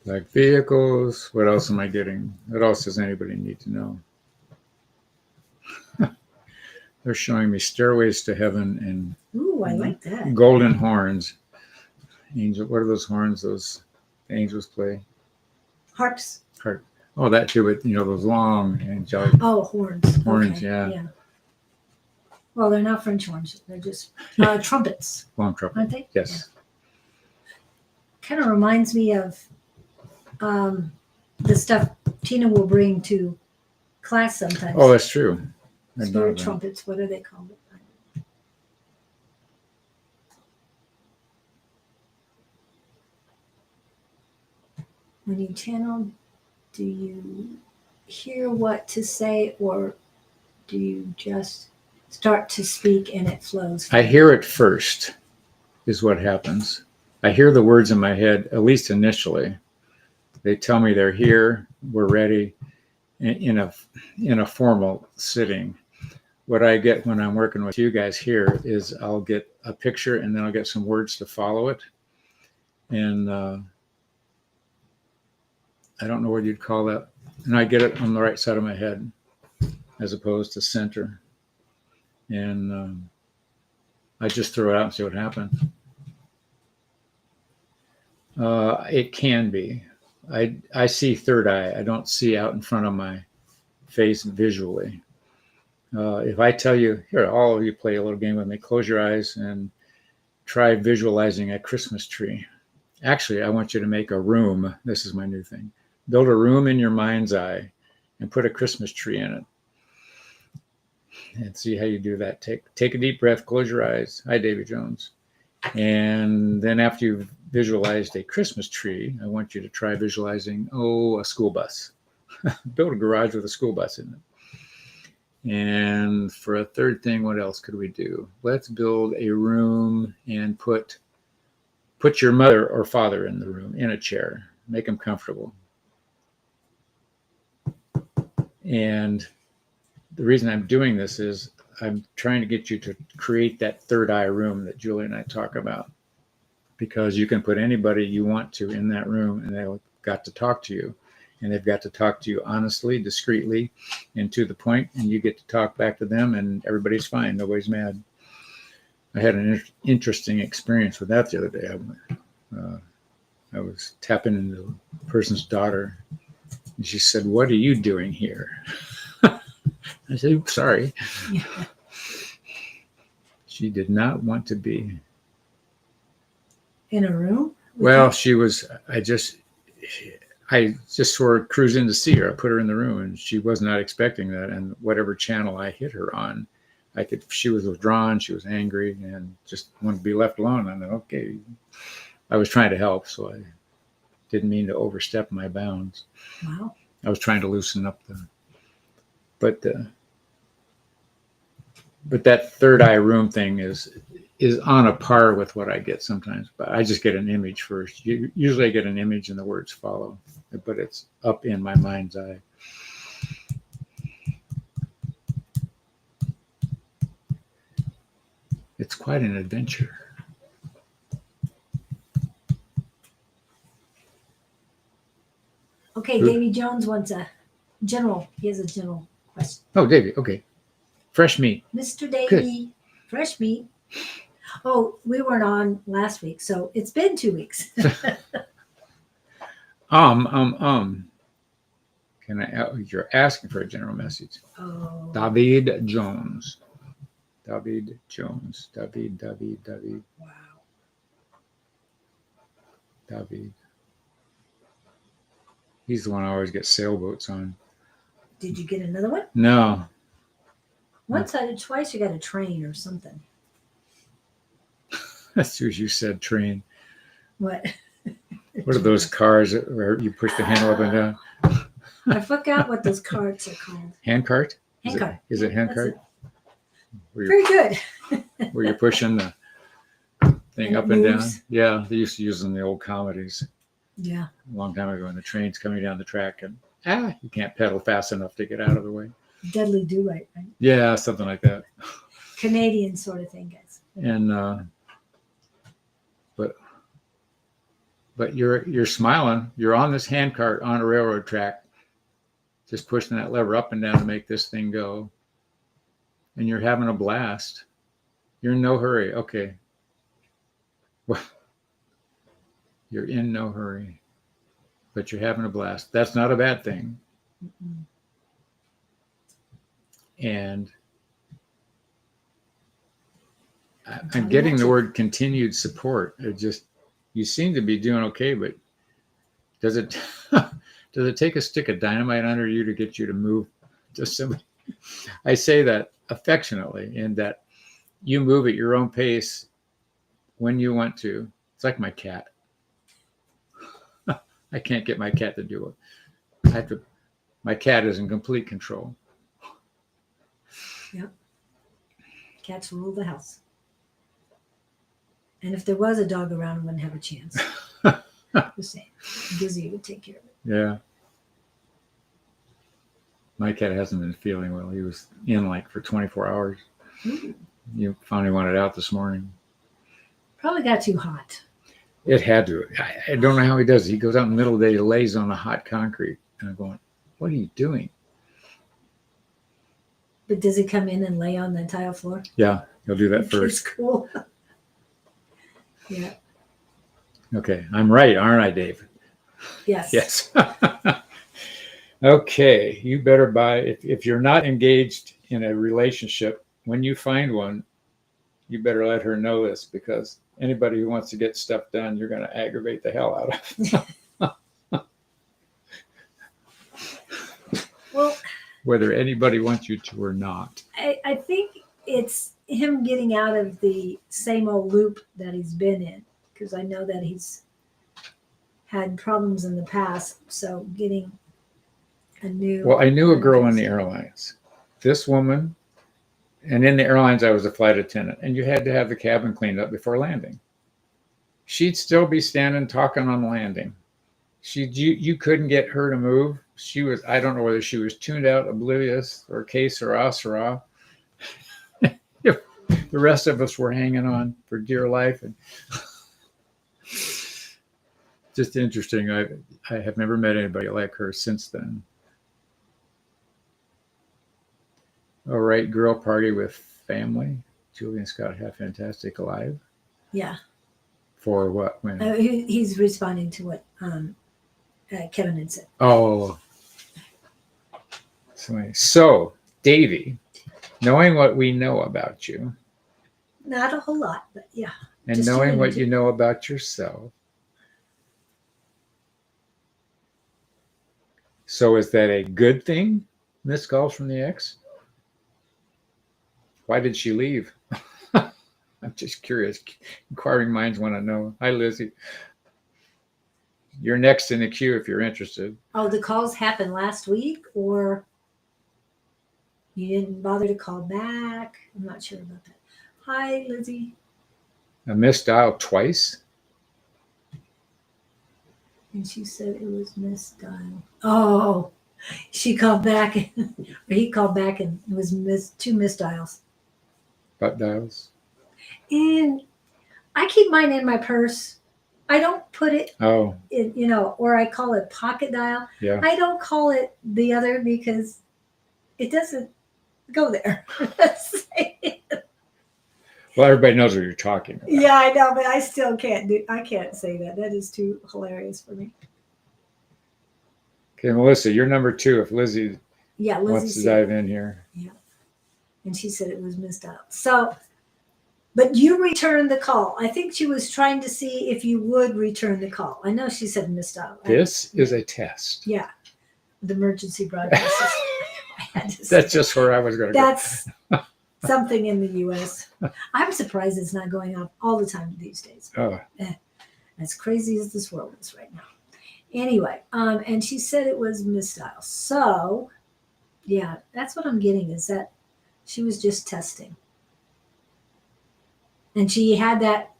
Like vehicles, what else am I getting? What else does anybody need to know? They're showing me stairways to heaven Ooh, I and like that. golden horns. Angel, what are those horns those angels play? Harps. Harp. Oh, that too, but those long angelic Oh, horns. horns, Okay, yeah. Well, they're not French horns. They're just trumpets, Long trumpet. aren't they? Yes. Kind of reminds me of the stuff Tina will bring to class sometimes. Oh, that's true. I know Spirit that. trumpets. What are they called? When you channel, do you hear what to say, or do you just start to speak and it flows? I hear it first, is what happens. I hear the words in my head, at least initially. They tell me they're here, we're ready, in a formal sitting. What I get when I'm working with you guys here is I'll get a picture and then I'll get some words to follow it. And I don't know what you'd call that. And I get it on the right side of my head as opposed to center. And I just throw it out and see what happens. It can be. I see third eye. I don't see out in front of my face visually. If I tell you, here, all of you play a little game with me, close your eyes and try visualizing a Christmas tree. Actually, I want you to make a room. This is my new thing. Build a room in your mind's eye and put a Christmas tree in it. And see how you do that. Take a deep breath, close your eyes. Hi, Davy Jones. And then after you've visualized a Christmas tree, I want you to try visualizing, a school bus. Build a garage with a school bus in it. And for a third thing, what else could we do? Let's build a room and put your mother or father in the room, in a chair. Make them comfortable. And the reason I'm doing this is I'm trying to get you to create that third eye room that Julie and I talk about, because you can put anybody you want to in that room and they've got to talk to you, and they've got to talk to you honestly, discreetly, and to the point, and you get to talk back to them and everybody's fine. Nobody's mad. I had an interesting experience with that the other day. I was tapping into a person's daughter and she said, "What are you doing here?" I said, "Oops, sorry." Yeah. She did not want to be In a room? Well, I just saw her cruise in to see her. I put her in the room and she was not expecting that. And whatever channel I hit her on, she was withdrawn, she was angry and just wanted to be left alone. I thought, okay, I was trying to help. So I didn't mean to overstep my bounds. Wow. I was trying to loosen up but that third eye room thing is on a par with what I get sometimes, but I just get an image first. Usually I get an image and the words follow, but it's up in my mind's eye. It's quite an adventure. Okay, Davy Jones wants he has a general question. Oh, Davy, okay. Fresh meat. Mr. Davy, fresh meat. Oh, we weren't on last week, so it's been 2 weeks. Can I? You're asking for a general message. Oh. David Jones. David Jones. David. Wow. David. He's the one I always get sailboats on. Did you get another one? No. Once I did, twice you got a train or something. That's what you said, train. What? What are those cars where you push the handle up and down? I forgot what those carts are called. Hand cart? Hand cart. Is it hand That's cart? Very good. Where you're pushing the thing And up it and down? moves. Yeah, they used to use them in the old comedies Yeah. a long time ago when the train's coming down the track and you can't pedal fast enough to get out of the way. Deadly do right? Yeah, something like that. Canadian sort of thing, guys. And but you're smiling. You're on this hand cart on a railroad track, just pushing that lever up and down to make this thing go. And you're having a blast. You're in no hurry. Okay. Well, you're in no hurry, but you're having a blast. That's not a bad thing. Mm-mm. And I'm getting the word continued support. It just, you seem to be doing okay, but does it take a stick of dynamite under you to get you to move to somebody? I say that affectionately, in that you move at your own pace when you want to. It's like my cat. I can't get my cat to do it. My cat is in complete control. Yep. Cats rule the house. And if there was a dog around, it wouldn't have a chance. Just saying. Gizzy would take care of it. Yeah. My cat hasn't been feeling well. He was in like for 24 hours. Ooh. You finally wanted out this morning. Probably got too hot. It had to. I don't know how he does it. He goes out in the middle of the day, lays on the hot concrete. And I'm going, what are you doing? But does he come in and lay on the tile floor? Yeah, he'll do that It's first. cool. Yeah. Okay, I'm right, aren't I, Dave? Yes. Yes. Okay, you better buy, if you're not engaged in a relationship, when you find one, you better let her know this, because anybody who wants to get stuff done, you're going to aggravate the hell out of. Well, whether anybody wants you to or not. I think it's him getting out of the same old loop that he's been in, because I know that he's had problems in the past. So getting a new. Well, I knew a girl in the airlines. This woman, and in the airlines, I was a flight attendant, and you had to have the cabin cleaned up before landing. She'd still be standing talking on landing. You couldn't get her to move. She was, I don't know whether she was tuned out, oblivious, or que sera. The rest of us were hanging on for dear life. And just interesting. I have never met anybody like her since then. All right, girl party with family. Julie and Scott have fantastic alive. Yeah. For what? When? He's responding to what Kevin had said. Oh. So, Davey, knowing what we know about you. Not a whole lot, but yeah. And knowing what you know about yourself. So is that a good thing? Missed calls from the ex? Why did she leave? I'm just curious. Inquiring minds want to know. Hi, Lizzie. You're next in the queue if you're interested. Oh, the calls happened last week, or you didn't bother to call back? I'm not sure about that. Hi, Lizzie. A missed dial twice? And she said it was missed dial. Oh, she called back, or he called back, and it was two missed dials. Butt dials? And I keep mine in my purse. I don't put it in, or I call it pocket dial. Yeah. I don't call it the other because it doesn't go there. Well, everybody knows what you're talking about. Yeah, I know, but I still I can't say that. That is too hilarious for me. Okay, Melissa, you're number 2 if Lizzie Lizzie wants to dive in here. Yeah. And she said it was misdialed. So, but you returned the call. I think she was trying to see if you would return the call. I know she said misdialed. This is a test. Yeah. The emergency broadcast system. That's just where I was going to go. That's something in the U.S. I'm surprised it's not going up all the time these days. Oh. As crazy as this world is right now. Anyway, and she said it was misdialed. So, yeah, that's what I'm getting is that she was just testing. And she had that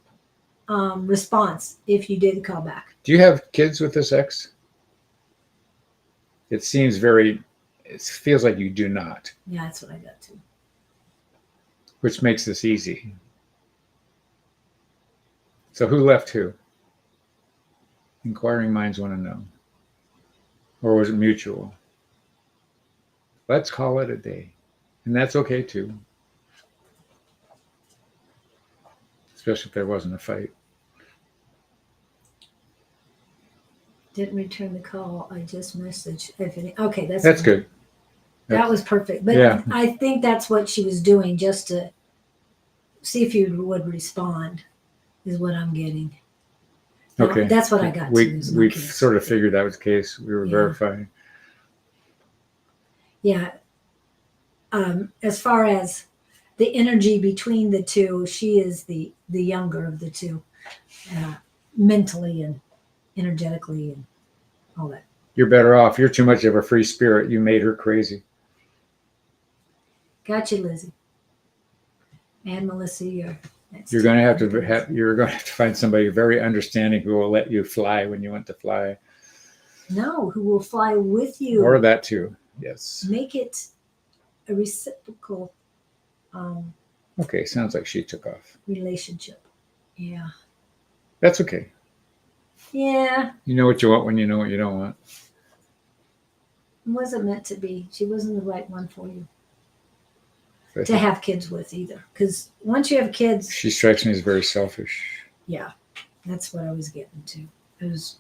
response if you did call back. Do you have kids with this ex? It seems it feels like you do not. Yeah, that's what I got too. Which makes this easy. So who left who? Inquiring minds want to know. Or was it mutual? Let's call it a day. And that's okay too. Especially if there wasn't a fight. Didn't return the call. I just messaged. Okay, that's good. That was perfect. But yeah. I think that's what she was doing just to see if you would respond is what I'm getting. Okay. That's what I got. We sort of figured that was the case. We were verifying. Yeah. As far as the energy between the two, she is the younger of the two, mentally and energetically and all that. You're better off. You're too much of a free spirit. You made her crazy. Gotcha, Lizzie. And Melissa, you're going to have to find somebody very understanding who will let you fly when you want to fly. No, who will fly with you. Or that too. Yes. Make it a reciprocal. Okay, sounds like she took off. Relationship. Yeah. That's okay. Yeah. You know what you want when you know what you don't want. It wasn't meant to be. She wasn't the right one for you. To have kids with either. Because once you have kids. She strikes me as very selfish. Yeah. That's what I was getting to. It was,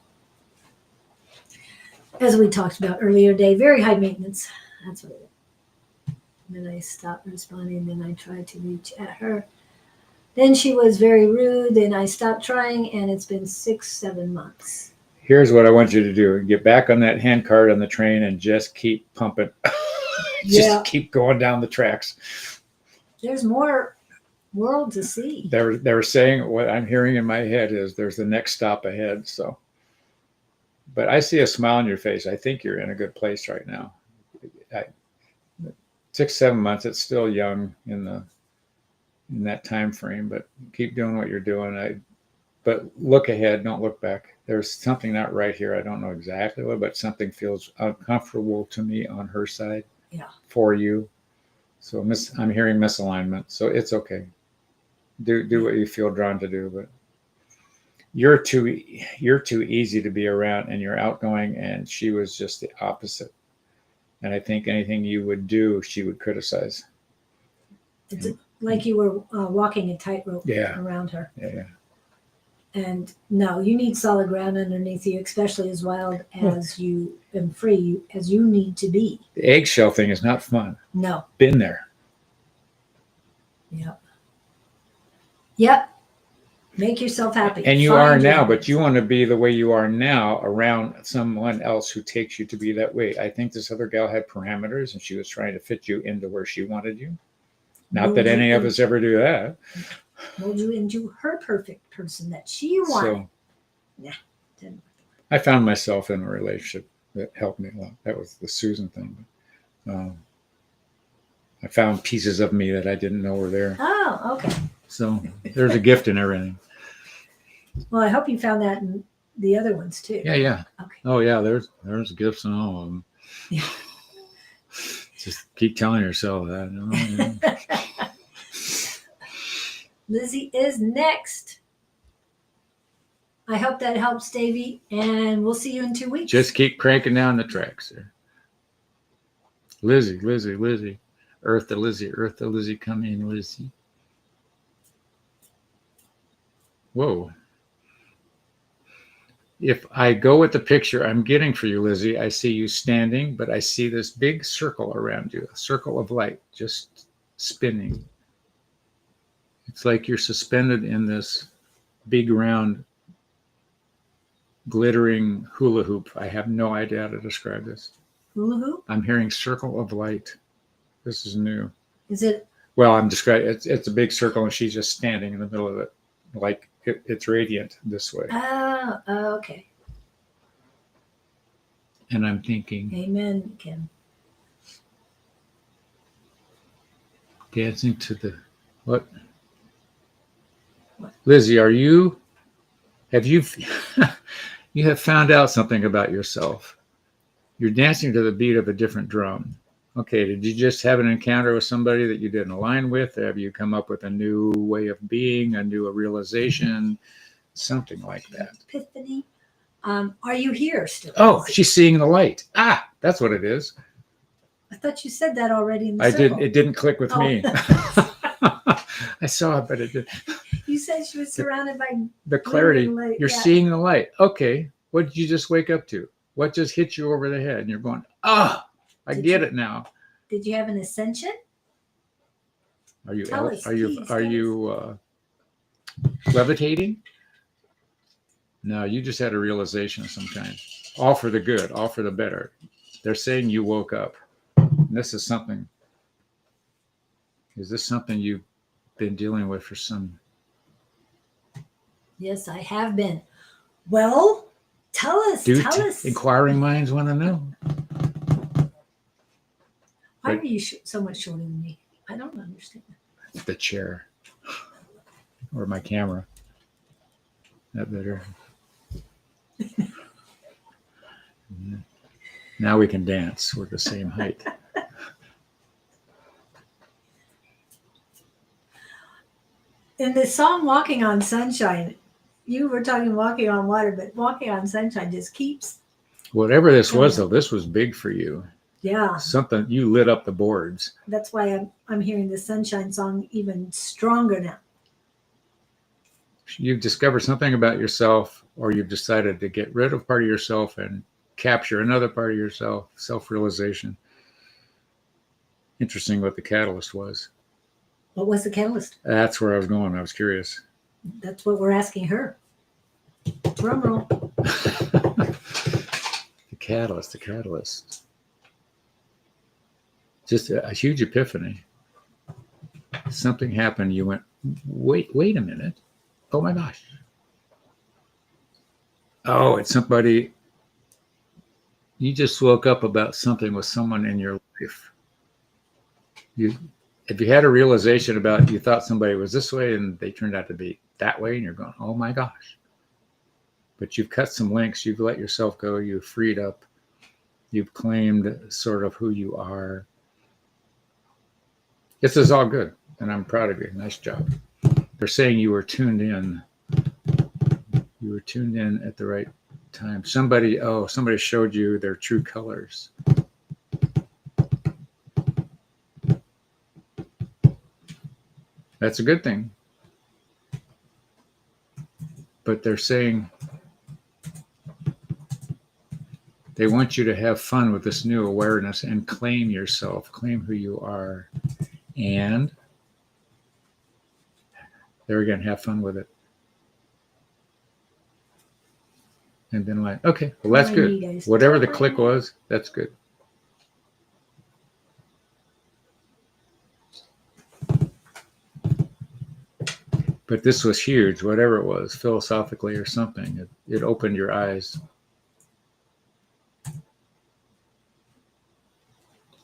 as we talked about earlier today, very high maintenance. That's what it is. Then I stopped responding. Then I tried to reach at her. Then she was very rude. Then I stopped trying, and it's been 6-7 months. Here's what I want you to do. Get back on that hand cart on the train and just keep pumping. Just keep going down the tracks. There's more world to see. They were saying, what I'm hearing in my head is there's the next stop ahead. So, but I see a smile on your face. I think you're in a good place right now. 6-7 months. It's still young in that time frame, but keep doing what you're doing. But look ahead, don't look back. There's something not right here. I don't know exactly what, but something feels uncomfortable to me on her side. Yeah. For you. So I'm hearing misalignment. So it's okay. Do what you feel drawn to do, but you're too easy to be around, and you're outgoing, and she was just the opposite. And I think anything you would do, she would criticize. It's like you were walking a tightrope around her. Yeah. And no, you need solid ground underneath you, especially as wild as you and free as you need to be. The eggshell thing is not fun. No. Been there. Yep. Make yourself happy. And you are now, but you want to be the way you are now around someone else who takes you to be that way. I think this other gal had parameters, and she was trying to fit you into where she wanted you. Not that any of us ever do that. Mold you into her perfect person that she wanted. So, didn't. I found myself in a relationship that helped me a lot. That was the Susan thing. I found pieces of me that I didn't know were there. Oh, okay. So there's a gift in everything. Well, I hope you found that in the other ones too. Yeah. Okay. Oh yeah, there's gifts in all of them. Yeah. Just keep telling yourself that. Lizzie is next. I hope that helps, Davey, and we'll see you in 2 weeks. Just keep cranking down the tracks there. Lizzie. Earth to Lizzie, come in, Lizzie. Whoa. If I go with the picture I'm getting for you, Lizzie, I see you standing, but I see this big circle around you, a circle of light just spinning. It's like you're suspended in this big round glittering hula hoop. I have no idea how to describe this. Hula hoop? I'm hearing circle of light. This is new. Is it? Well, I'm describing it's a big circle and she's just standing in the middle of it. Like it's radiant this way. Oh, okay. And I'm thinking, Amen, Kim. dancing to the what? Lizzie, have you you have found out something about yourself? You're dancing to the beat of a different drum. Okay, did you just have an encounter with somebody that you didn't align with? Or have you come up with a new way of being, a new realization, something like that? Epiphany. Are you here still? Oh, she's seeing the light. Ah, that's what it is. I thought you said that already in the I circle. didn't. It didn't click with Oh. me. I saw it, but it did. You said she was surrounded by The clarity. glittering light, You're yeah. seeing the light. Okay, what did you just wake up to? What just hit you over the head? And you're going, I Did get you- it now. Did you have an ascension? Are you Tell us, are you please, are tell you levitating? No, you just had a realization of some kind. All for the good, all for the better. They're saying you woke up. And this is something. Is this something you've been dealing with for some? Yes, I have been. Well, tell us. Tell us. Inquiring minds want to know. Why are you so much shorter than me? I don't understand. The chair or my camera. That better. Now we can dance. We're the same height. In the song Walking on Sunshine, you were talking walking on water, but walking on sunshine just keeps. Whatever this was, though, this was big for you. Yeah, Something you lit up the boards. that's why I'm hearing the sunshine song even stronger now. You've discovered something about yourself, or you've decided to get rid of part of yourself and capture another part of yourself, self-realization. Interesting what the catalyst was. What was the catalyst? That's where I was going. I was curious. That's what we're asking her. Drum roll. The catalyst. Just a huge epiphany. Something happened. You went, wait a minute. Oh my gosh. Oh, it's somebody. You just woke up about something with someone in your life. If you had a realization about, you thought somebody was this way and they turned out to be that way, and you're going, oh my gosh. But you've cut some links. You've let yourself go. You've freed up. You've claimed sort of who you are. This is all good, and I'm proud of you. Nice job. They're saying you were tuned in. You were tuned in at the right time. Somebody showed you their true colors. That's a good thing. But they're saying they want you to have fun with this new awareness and claim yourself, claim who you are. And there again, have fun with it. And then like, okay, well, that's good. Whatever the click was, that's good. But this was huge, whatever it was, philosophically or something. It opened your eyes.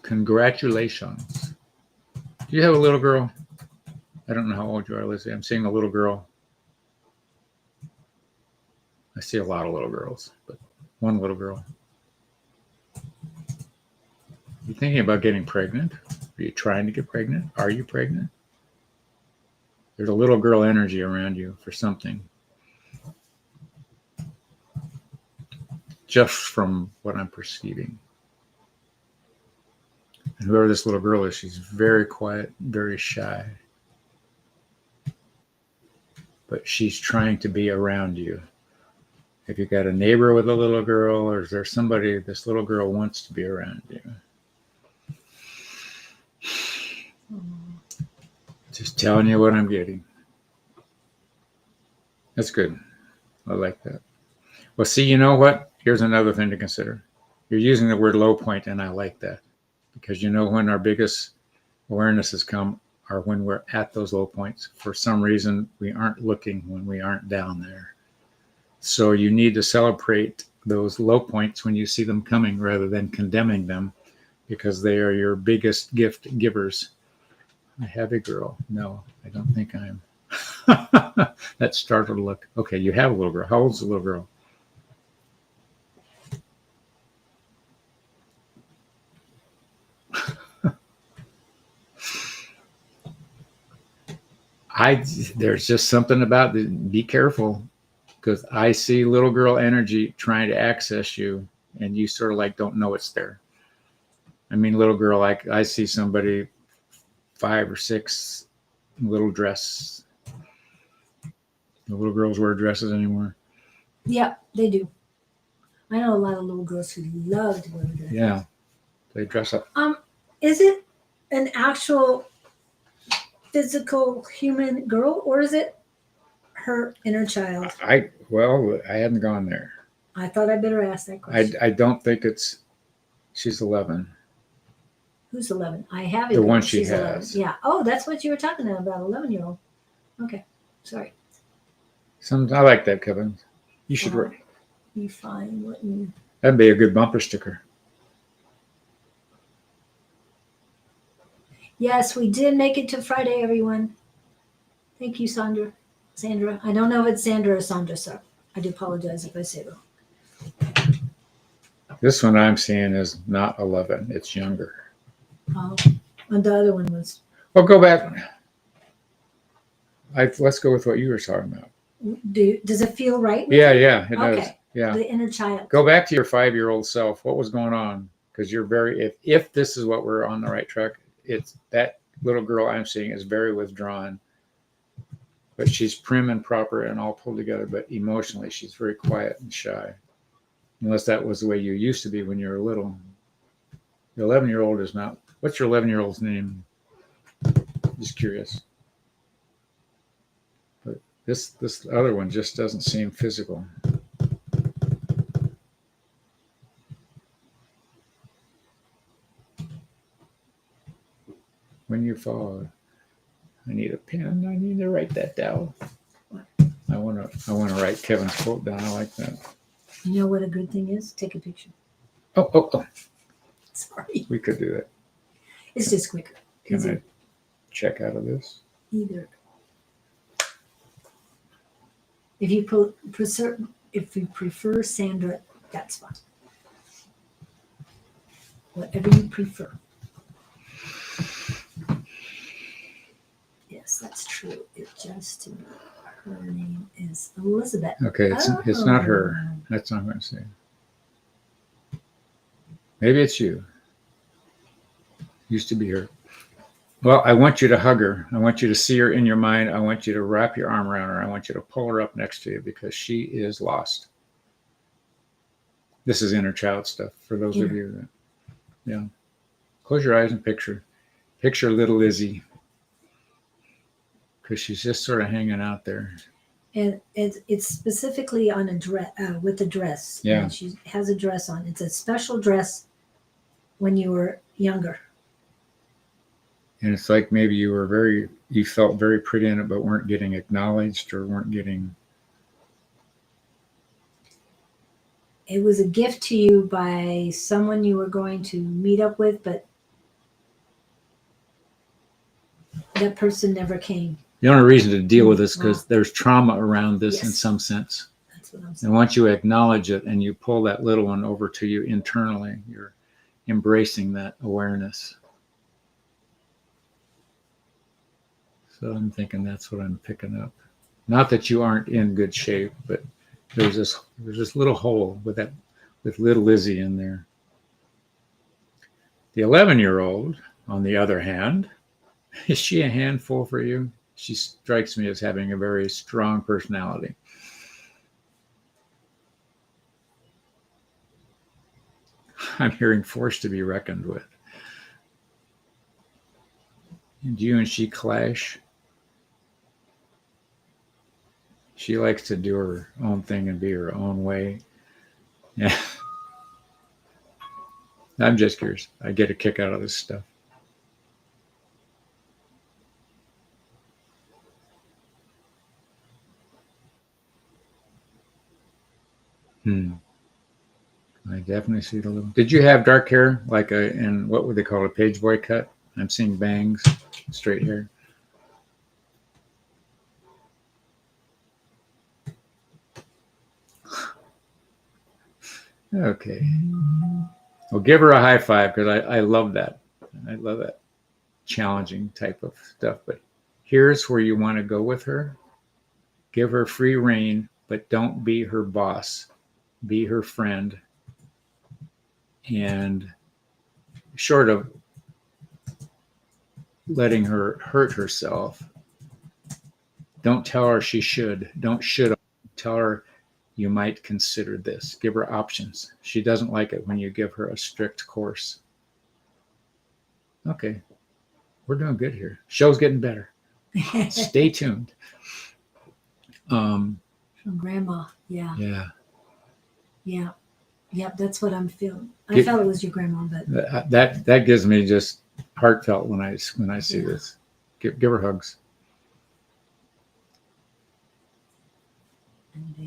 Congratulations. Do you have a little girl? I don't know how old you are, Lizzie. I'm seeing a little girl. I see a lot of little girls, but one little girl. You thinking about getting pregnant? Are you trying to get pregnant? Are you pregnant? There's a little girl energy around you for something. Just from what I'm perceiving. And whoever this little girl is, she's very quiet, very shy. but she's trying to be around you. If you got a neighbor with a little girl, or is there somebody this little girl wants to be around you? Just telling you what I'm getting. That's good. I like that. Well, see, you know what? Here's another thing to consider. You're using the word low point, and I like that. Because you know when our biggest awarenesses come are when we're at those low points. For some reason, we aren't looking when we aren't down there. So you need to celebrate those low points when you see them coming rather than condemning them, because they are your biggest gift givers. I have a girl. No, I don't think I am. That startled look. Okay, you have a little girl. How old's the little girl? There's just something about it. Be careful, because I see little girl energy trying to access you, and you sort of like don't know it's there. I mean, little girl, like I see somebody 5 or 6, little dress. The little girls wear dresses anymore. Yeah, they do. I know a lot of little girls who love to wear dresses. Yeah, they dress up. Is it an actual physical human girl, or is it her inner child? I hadn't gone there. I thought I better ask that question. I don't think she's 11. Who's 11? I have the one She's she 11. has. Yeah. Oh, that's what you were talking about, 11-year-old. Okay. Sorry. I like that, Kevin. You should write. You fine, wouldn't you? That'd be a good bumper sticker. Yes, we did make it to Friday, everyone. Thank you, Sandra. I don't know if it's Sandra or Sandra, so I do apologize if I say wrong. This one I'm seeing is not 11. It's younger. Oh, and the other one was. Well, go back. Let's go with what you were talking about. Does it feel right? Yeah, it okay. does. Yeah. The inner child. Go back to your 5-year-old self. What was going on? Because you're if this is what we're on the right track, it's that little girl I'm seeing is very withdrawn, but she's prim and proper and all pulled together. But emotionally, she's very quiet and shy. Unless that was the way you used to be when you were little. The 11-year-old is not. What's your 11-year-old's name? Just curious. But this other one just doesn't seem physical. When you fall, I need a pen. I need to write that down. I want to write Kevin's quote down. I like that. You know what a good thing is? Take a picture. Oh. Sorry. We could do that. It's just quicker. Can I check out of this? Either. If you prefer Sandra, that's fine. Whatever you prefer. Yes, that's true. It just her name is Elizabeth. Okay, it's not her. That's not what I'm going to say. Maybe it's you. Used to be her. Well, I want you to hug her. I want you to see her in your mind. I want you to wrap your arm around her. I want you to pull her up next to you because she is lost. This is inner child stuff for those of you that, yeah. Close your eyes and picture little Lizzie, because she's just sort of hanging out there. And it's specifically on a dress with a dress. Yeah, and she has a dress on. It's a special dress when you were younger. And it's like maybe you felt very pretty in it, but weren't getting acknowledged or weren't getting. It was a gift to you by someone you were going to meet up with, but that person never came. The only reason to deal with this because there's trauma around this in some sense. That's what I'm saying. And once you acknowledge it and you pull that little one over to you internally, you're embracing that awareness. So I'm thinking that's what I'm picking up. Not that you aren't in good shape, but there's this little hole with little Lizzie in there. The 11-year-old, on the other hand, is she a handful for you? she strikes me as having a very strong personality. I'm hearing force to be reckoned with. And you and she clash. She likes to do her own thing and be her own way. Yeah. I'm just curious. I get a kick out of this stuff. I definitely see the little. Did you have dark hair, like in what would they call a page boy cut? I'm seeing bangs, straight hair. Okay. Well, give her a high five because I love that. I love that challenging type of stuff. But here's where you want to go with her. Give her free rein, but don't be her boss. Be her friend. And short of letting her hurt herself, don't tell her she should. Don't should. Tell her you might consider this. Give her options. She doesn't like it when you give her a strict course. Okay. We're doing good here. Show's getting better. Stay tuned. From Grandma. Yeah. Yeah. Yeah. Yep. That's what I'm feeling. I felt it was your grandma, but that gives me just heartfelt when I see this. Give her hugs.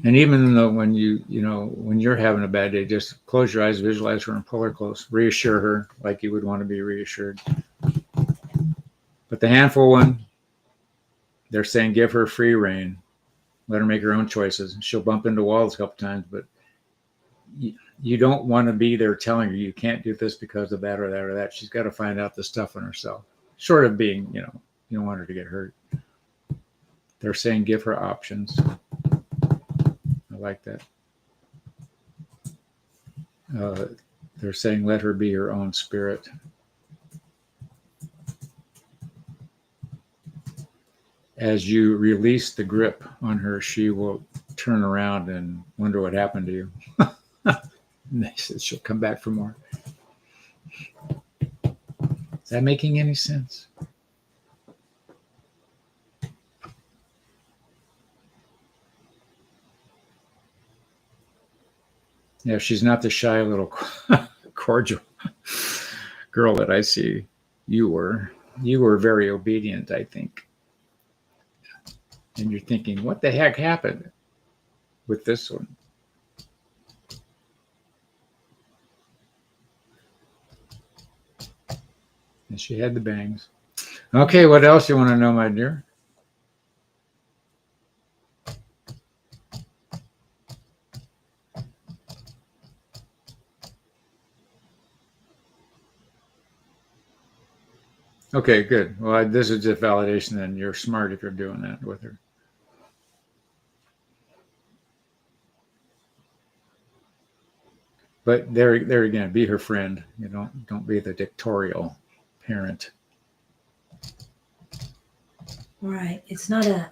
And even though when when you're having a bad day, just close your eyes, visualize her, and pull her close. Reassure her like you would want to be reassured. But the handful one, they're saying give her free rein. Let her make her own choices. She'll bump into walls a couple times, but you don't want to be there telling her you can't do this because of that or that or that. She's got to find out the stuff on herself. Short of being, you don't want her to get hurt. They're saying give her options. I like that. They're saying let her be her own spirit. As you release the grip on her, she will turn around and wonder what happened to you. And they said she'll come back for more. Is that making any sense? Yeah, she's not the shy little cordial girl that I see you were. You were very obedient, I think. And you're thinking, what the heck happened with this one? And she had the bangs. Okay, what else you want to know, my dear? Okay, good. Well, this is just validation then. You're smart if you're doing that with her. But there again, be her friend. You don't be the dictatorial parent. right. It's not a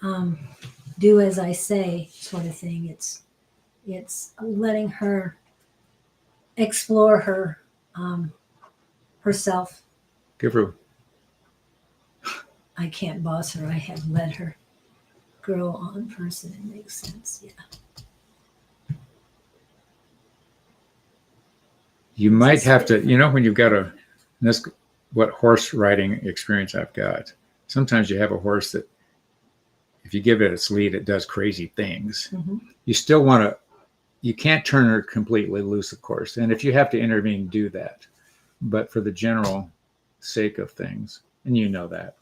do as I say sort of thing. It's letting her explore her herself. Give her. I can't boss her. I have let her grow on person. It makes sense. Yeah. You might have to, when you've got what horse riding experience I've got. Sometimes you have a horse that, if you give it its lead, it does crazy things. Mm-hmm. You still want to, you can't turn her completely loose, of course. And if you have to intervene, do that. But for the general sake of things, and you know that.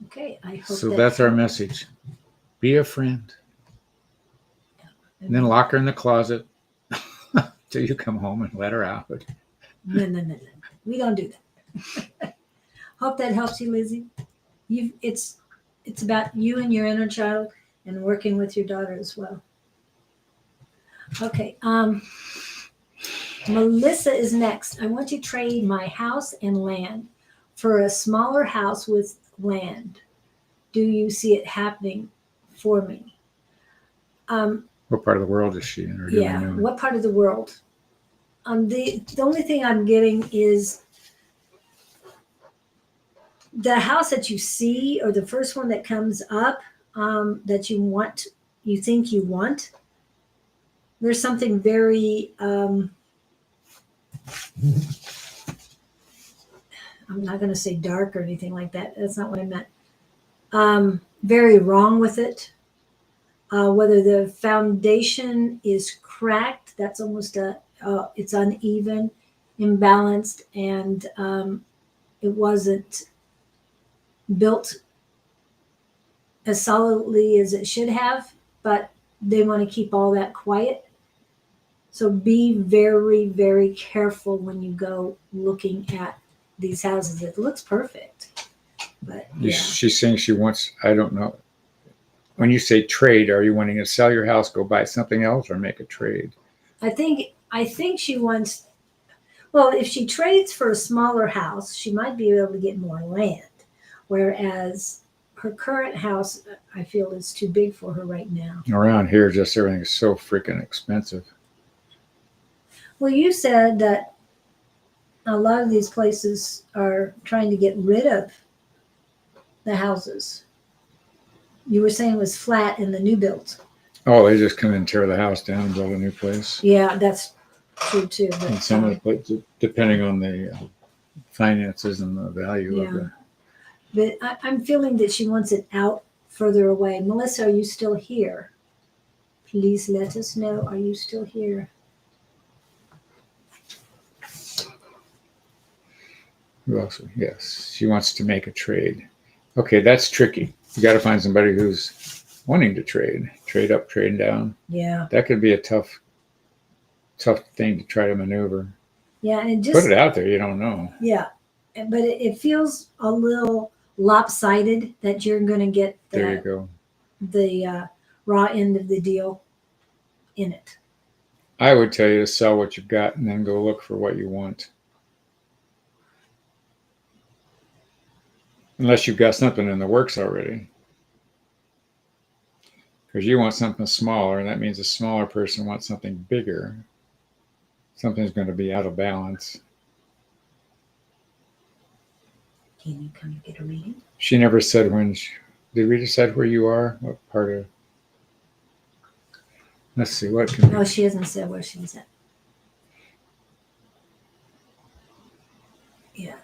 Okay, I hope so that's our message. Be a friend. And then lock her in the closet till you come home and let her out. No. We don't do that. Hope that helps you, Lizzie. It's about you and your inner child and working with your daughter as well. Okay. Melissa is next. I want to trade my house and land for a smaller house with land. Do you see it happening for me? What part of the world is she in, or do we Yeah. know? What part of the world? The only thing I'm getting is the house that you see, or the first one that comes up, that you think you want. There's something very, I'm not going to say dark or anything like that. That's not what I meant. Very wrong with it. Whether the foundation is cracked, that's almost it's uneven, imbalanced, and it wasn't built as solidly as it should have, but they want to keep all that quiet. So be very, very careful when you go looking at these houses. It looks perfect, but yeah. She's saying she wants, I don't know. When you say trade, are you wanting to sell your house, go buy something else, or make a trade? I think she wants, well, if she trades for a smaller house, she might be able to get more land. Whereas her current house, I feel, is too big for her right now. Around here, just everything is so freaking expensive. Well, you said that a lot of these places are trying to get rid of the houses. You were saying it was flat in the new builds. Oh, they just come in and tear the house down and build a new place. Yeah, that's true too. But, And some of the places, depending on the finances and the value of the. But I'm feeling that she wants it out further away. Melissa, are you still here? Please let us know. Are you still here? Who else? Yes, she wants to make a trade. Okay, that's tricky. You got to find somebody who's wanting to trade up, trade down. Yeah. That could be a tough thing to try to maneuver. Yeah, and Put it out there. You don't know. Yeah, but it feels a little lopsided that you're going to get There you go. The raw end of the deal in it. I would tell you to sell what you've got and then go look for what you want. Unless you've got something in the works already. Because you want something smaller, and that means a smaller person wants something bigger. Something's going to be out of balance. Can you come get a reading? She never said when. Did we decide where you are? What part of? Let's see. What can? No, she hasn't said where she's at. Yeah.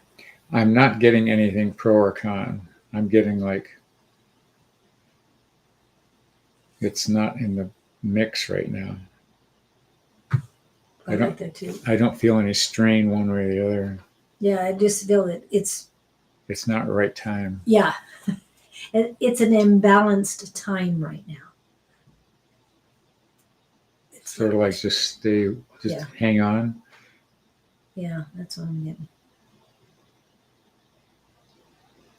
I'm not getting anything pro or con. I'm getting like it's not in the mix right now. I like that too. I don't feel any strain one way or the other. Yeah, I just feel it. It's not the right time. Yeah. It's an imbalanced time right now. It's sort of like just hang on. Yeah, that's what I'm getting.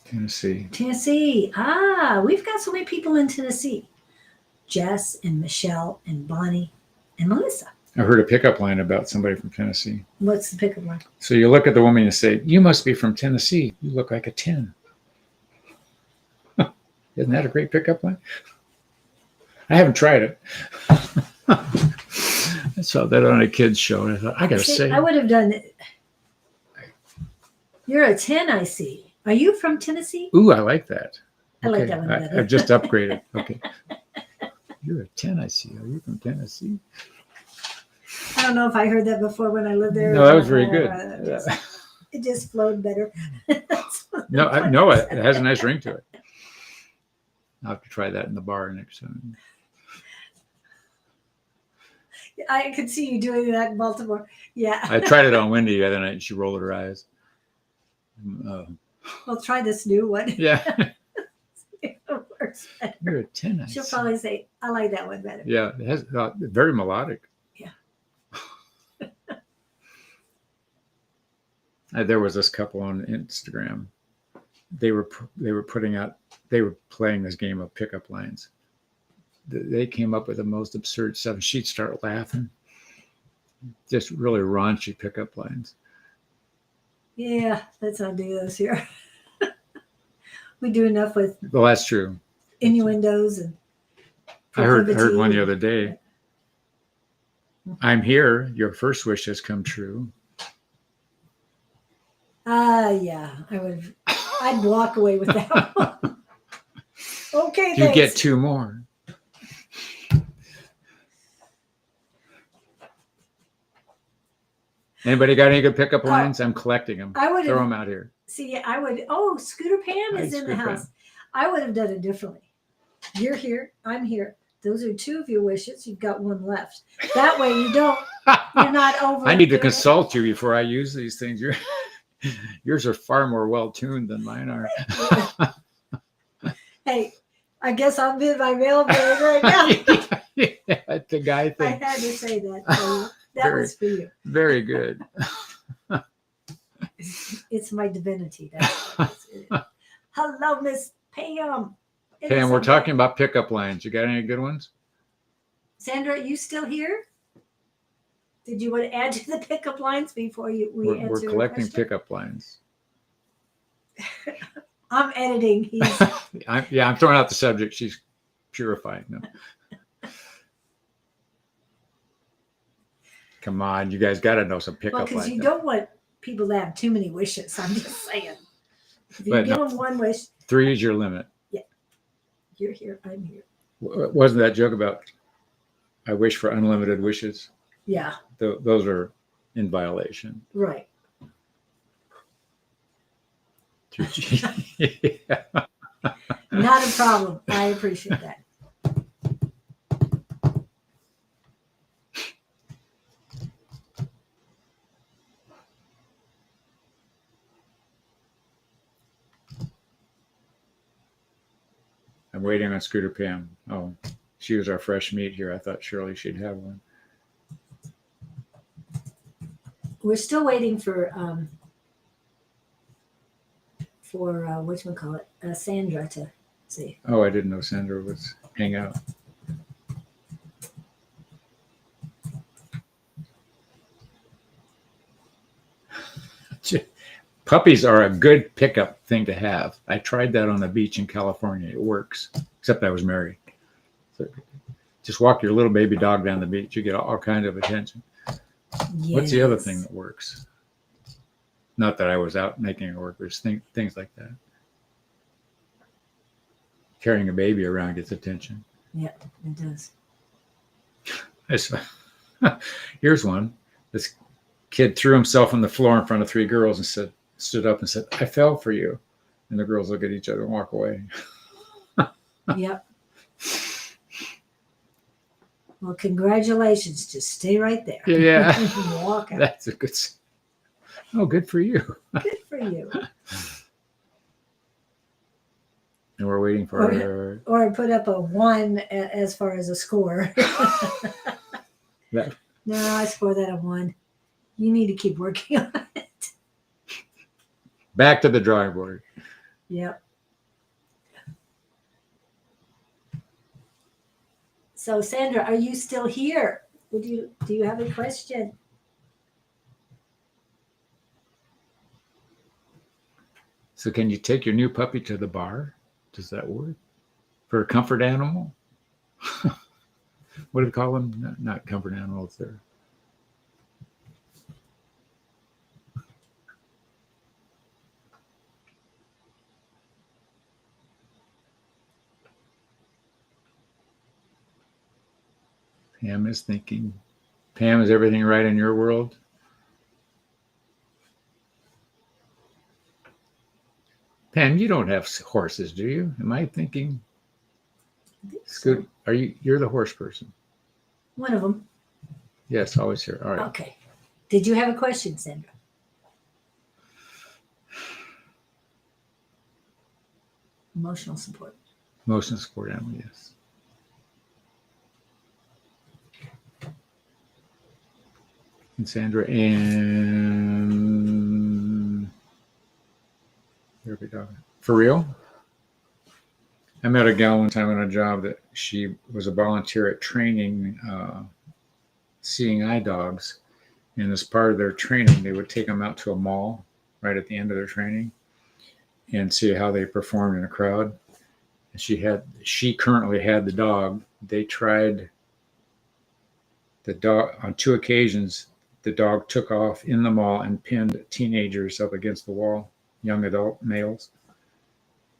Tennessee. We've got so many people in Tennessee. Jess and Michelle and Bonnie and Melissa. I heard a pickup line about somebody from Tennessee. What's the pickup line? So you look at the woman and say, "You must be from Tennessee. You look like a 10." Isn't that a great pickup line? I haven't tried it. I saw that on a kid's show, and I thought, I got to say. I would have done it. You're a 10, I see. Are you from Tennessee? Ooh, I like that. I like that one better. I've just upgraded. Okay. You're a 10, I see. Are you from Tennessee? I don't know if I heard that before when I lived there. No, that was very good. It just flowed better. No, it has a nice ring to it. I'll have to try that in the bar next time. I could see you doing that in Baltimore. Yeah. I tried it on Wendy the other night, and she rolled her eyes. Well, try this new one. Yeah. It works better. You're a 10. She'll probably say, I like that one better. Yeah, it has very melodic. Yeah. There was this couple on Instagram. They were playing this game of pickup lines. They came up with the most absurd stuff. She'd start laughing, just really raunchy pickup lines. Yeah, let's not do those here. We do enough with Well, that's true. innuendos and I heard one proclivity. the other day. I'm here. Your first wish has come true. Yeah, I'd walk away with that one. Okay, You thanks. get two more. Anybody got any good pickup lines? I'm collecting them. I would Throw them out here. See, I would. Oh, Scooter Pam is in the house. I would have done it differently. You're here. I'm here. Those are two of your wishes. You've got one left. That way, you're not over. I need to consult you before I use these things. Yours are far more well tuned than mine are. Hey, I guess I'll be my mailman right now. Yeah, the guy thing. I had to say that. So that was for you. Very good. It's my divinity. That's it. Hello, Miss Pam. Pam, we're talking about pickup lines. You got any good ones? Sandra, are you still here? Did you want to add to the pickup lines before we answer? We're collecting pickup lines. I'm editing. I'm throwing out the subject. She's purifying them. Come on, you guys got to know some pickup lines. Because you don't want people to have too many wishes. I'm just saying. If you give them one wish. 3 is your limit. Yeah. You're here. I'm here. Wasn't that joke about I wish for unlimited wishes? Yeah. Those are in violation. Right. Yeah. Not a problem. I appreciate that. I'm waiting on Scooter Pam. Oh, she was our fresh meat here. I thought surely she'd have one. We're still waiting for whatchamacallit, Sandra to see. Oh, I didn't know Sandra was hang out. Puppies are a good pickup thing to have. I tried that on the beach in California. It works, except I was married. So just walk your little baby dog down the beach. You get all kinds of attention. Yes. What's the other thing that works? Not that I was out making it work. There's things like that. Carrying a baby around gets attention. Yeah, it does. Here's one. This kid threw himself on the floor in front of 3 girls and stood up and said, "I fell for you." And the girls look at each other and walk away. Yep. Well, congratulations. Just stay right there. Yeah. Walk out. That's a good. Oh, good for you. Good for you. And we're waiting for or put up a 1 as far as a score. That. No, I score that a 1. You need to keep working on it. Back to the drawing board. Yep. So, Sandra, are you still here? Do you have a question? So can you take your new puppy to the bar? Does that work? For a comfort animal? What do they call them? Not comfort animals. They're Pam is thinking. Pam, is everything right in your world? Pam, you don't have horses, do you? Am I thinking? Scoot, you're the horse person? One of them. Yes, always here. All right. Okay. Did you have a question, Sandra? Emotional support. Emotional support animal, yes. And Sandra and for real? I met a gal one time on a job that she was a volunteer at training seeing eye dogs, And as part of their training, they would take them out to a mall right at the end of their training and see how they performed in a crowd. And she currently had the dog. They tried the dog on 2 occasions. The dog took off in the mall and pinned teenagers up against the wall, young adult males.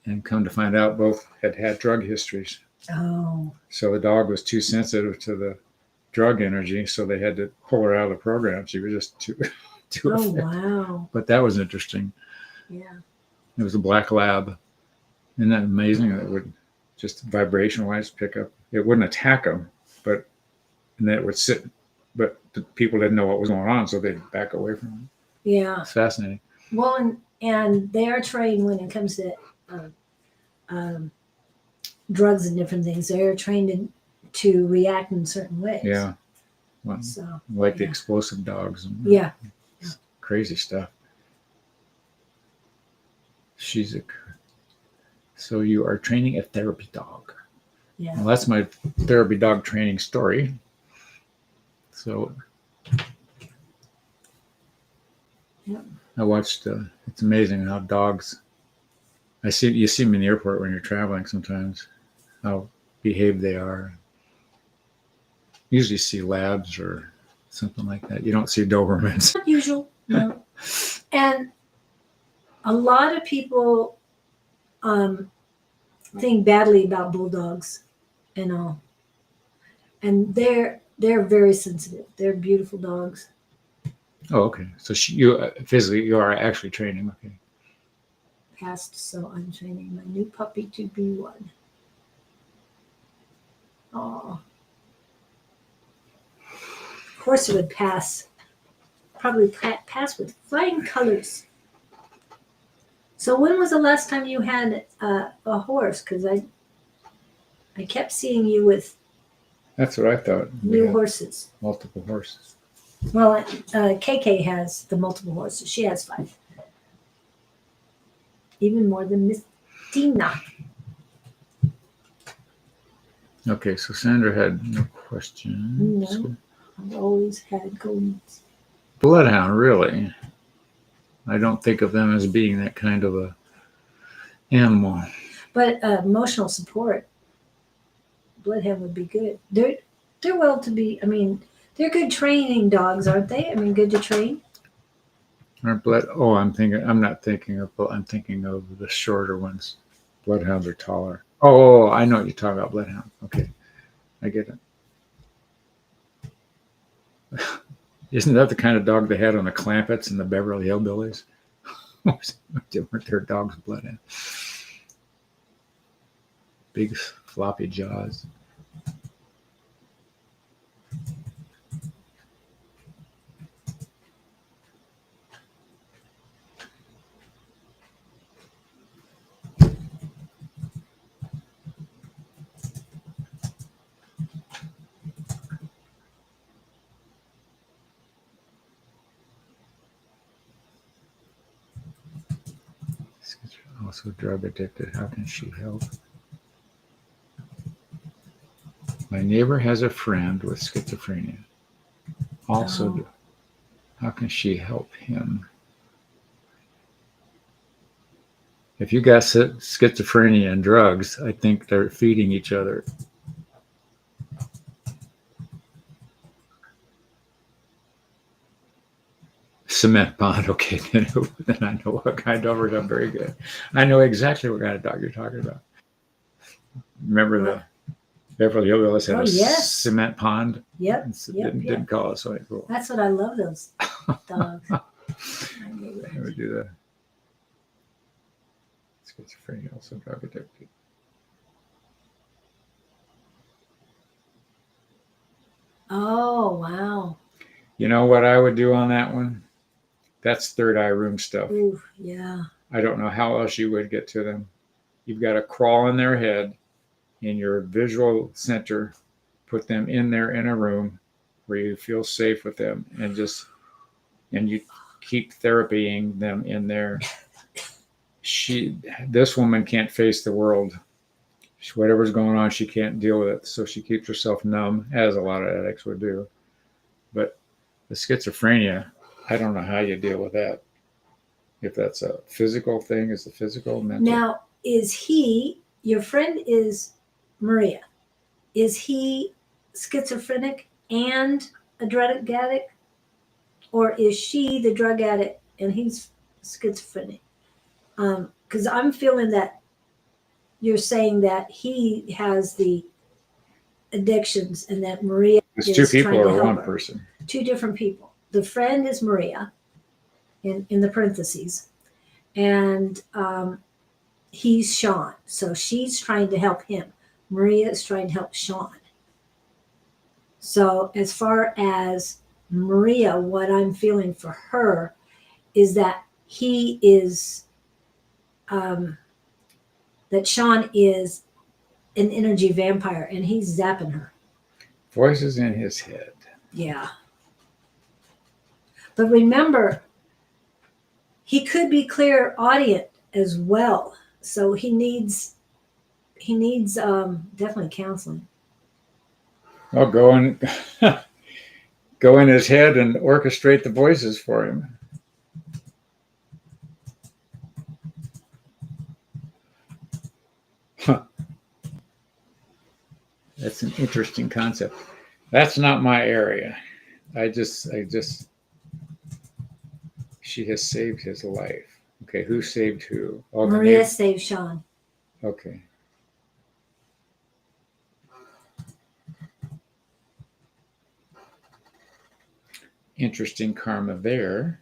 And come to find out, both had had drug histories. Oh. So the dog was too sensitive to the drug energy, so they had to pull her out of the program. She was just too Oh, effective. wow. But that was interesting. Yeah. It was a black lab. Isn't that amazing? It would just vibration-wise pick up. It wouldn't attack them, and then it would sit. But the people didn't know what was going on, so they'd back away from it. Yeah. It's fascinating. Well, and they are trained when it comes to drugs and different things. They're trained to react in certain ways. Yeah. Well, So, like the yeah. explosive dogs. And Yeah. crazy stuff. So you are training a therapy dog. Yeah. Well, that's my therapy dog training story. So Yep. I watched, it's amazing how dogs, you see them in the airport when you're traveling sometimes, how behaved they are. Usually see labs or something like that. You don't see Dobermans. Not usual. No. And a lot of people think badly about bulldogs and all. And they're very sensitive. They're beautiful dogs. Oh, okay. So you are actually training. Okay. Passed, so I'm training my new puppy to be one. Oh. Of course it would pass. Probably pass with flying colors. So when was the last time you had a horse? Because I kept seeing you with That's what I thought. We new had horses. multiple horses. Well, KK has the multiple horses. She has 5. Even more than Miss Tina. Okay, so Sandra had no questions. No. I've always had goldens. Bloodhound, really? I don't think of them as being that kind of a animal. But emotional support, bloodhound would be good. They're well to be. I mean, they're good training dogs, aren't they? I mean, good to train. I'm not thinking of. I'm thinking of the shorter ones. Bloodhounds are taller. Oh, I know what you're talking about. Bloodhound. Okay, I get it. Isn't that the kind of dog they had on the Clampetts and the Beverly Hillbillies? Weren't their dogs bloodhound? Big floppy jaws. Also drug addicted. How can she help? My neighbor has a friend with schizophrenia. Also, Oh. How can she help him? If you got schizophrenia and drugs, I think they're feeding each other. Cement pond. Okay, then I know what kind of dog. I'm very good. I know exactly what kind of dog you're talking about. Remember the Beverly Hillbillies had yes. cement pond? Yep. Didn't call it so cool. That's what I love, those dogs. They would do that. Schizophrenia, also drug addicted. Oh, wow. You know what I would do on that one? That's third eye room stuff. Ooh, yeah. I don't know how else you would get to them. You've got to crawl in their head in your visual center, put them in there in a room where you feel safe with them, and you keep therapying them in there. This woman can't face the world. Whatever's going on, she can't deal with it. So she keeps herself numb, as a lot of addicts would do. But The schizophrenia, I don't know how you deal with that. If that's a physical thing, is the physical, mental? Now, is he, your friend is Maria, is he schizophrenic and a drug addict? Or is she the drug addict and he's schizophrenic? Because I'm feeling that you're saying that he has the addictions and that Maria It's is two people trying to or help one her. person? Two different people. The friend is Maria, in the parentheses, and he's Sean. So she's trying to help him. Maria is trying to help Sean. So as far as Maria, what I'm feeling for her is that he is, that Sean is an energy vampire and he's zapping her. Voices in his head. Yeah. But remember, he could be clairaudient as well. So he needs definitely counseling. I'll go in, go in his head and orchestrate the voices for him. Huh. That's an interesting concept. That's not my area. I just, she has saved his life. Okay, who saved who? Oh, Maria saved Sean. Okay. Interesting karma there.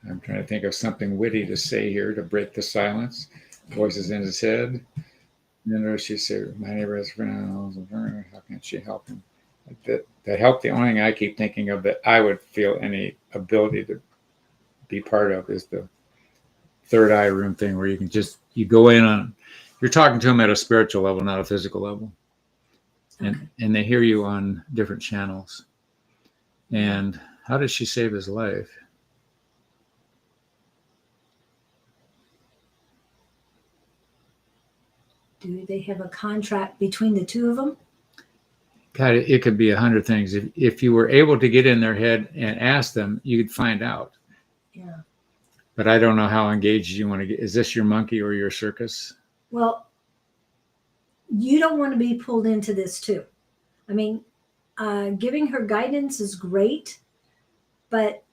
I'm trying to think of something witty to say here to break the silence. Voices in his head. And then she said, my neighbor has a friend. How can she help him? That help, the only thing I keep thinking of that I would feel any ability to be part of is the third eye room thing where you can just, you go in on, you're talking to them at a spiritual level, not a physical level. And they hear you on different channels. And how did she save his life? Do they have a contract between the two of them? God, it could be 100 things. If you were able to get in their head and ask them, you could find out. Yeah. But I don't know how engaged you want to get. Is this your monkey or your circus? Well, you don't want to be pulled into this too. I mean, giving her guidance is great, but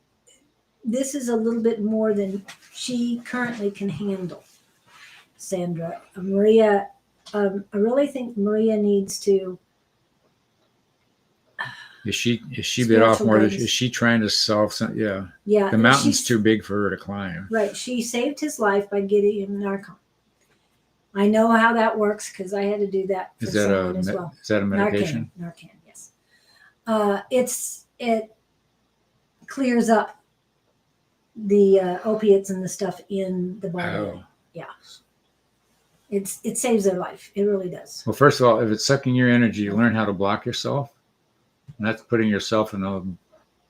this is a little bit more than she currently can handle. Sandra, Maria, I really think Maria needs to. Is she bit off Spiritual more? guidance. Is she trying to solve something? Yeah. Yeah. The mountain's too big for her to climb. Right. She saved his life by getting him Narcan. I know how that works because I had to do that for someone as well. Is that a medication? Narcan, yes. It clears up the opiates and the stuff in the body. Oh. Yeah. It saves their life. It really does. Well, first of all, if it's sucking your energy, you learn how to block yourself. And that's putting yourself in a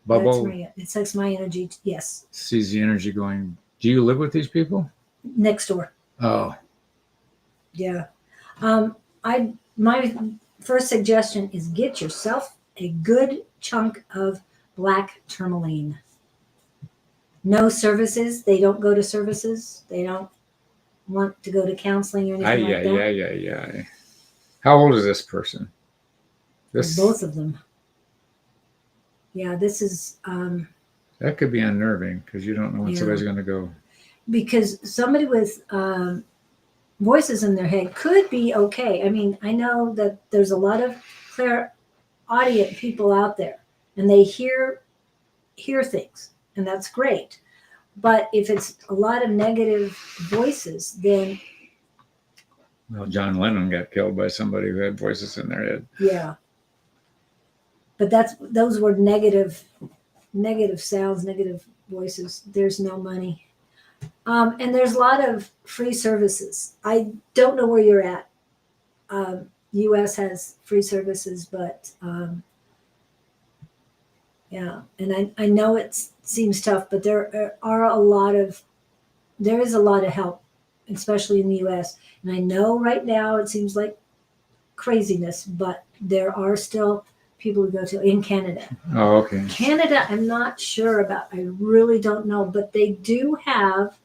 bubble. That's Maria. It sucks my energy. Yes. Sees the energy going. Do you live with these people? Next door. Oh. Yeah. My first suggestion is get yourself a good chunk of black tourmaline. No services. They don't go to services. They don't want to go to counseling or anything like that. Yeah. How old is this person? Both of them. Yeah, this is. That could be unnerving because you don't know when somebody's going to go. Because somebody with voices in their head could be okay. I mean, I know that there's a lot of clairaudient people out there, and they hear things, and that's great. But if it's a lot of negative voices, then. Well, John Lennon got killed by somebody who had voices in their head. Yeah. But those were negative sounds, negative voices. There's no money. And there's a lot of free services. I don't know where you're at. US has free services, but yeah, and I know it seems tough, but there is a lot of help, especially in the US. And I know right now it seems like craziness, but there are still people who go to in Canada. Oh, okay. Canada, I'm not sure about. I really don't know, but they do have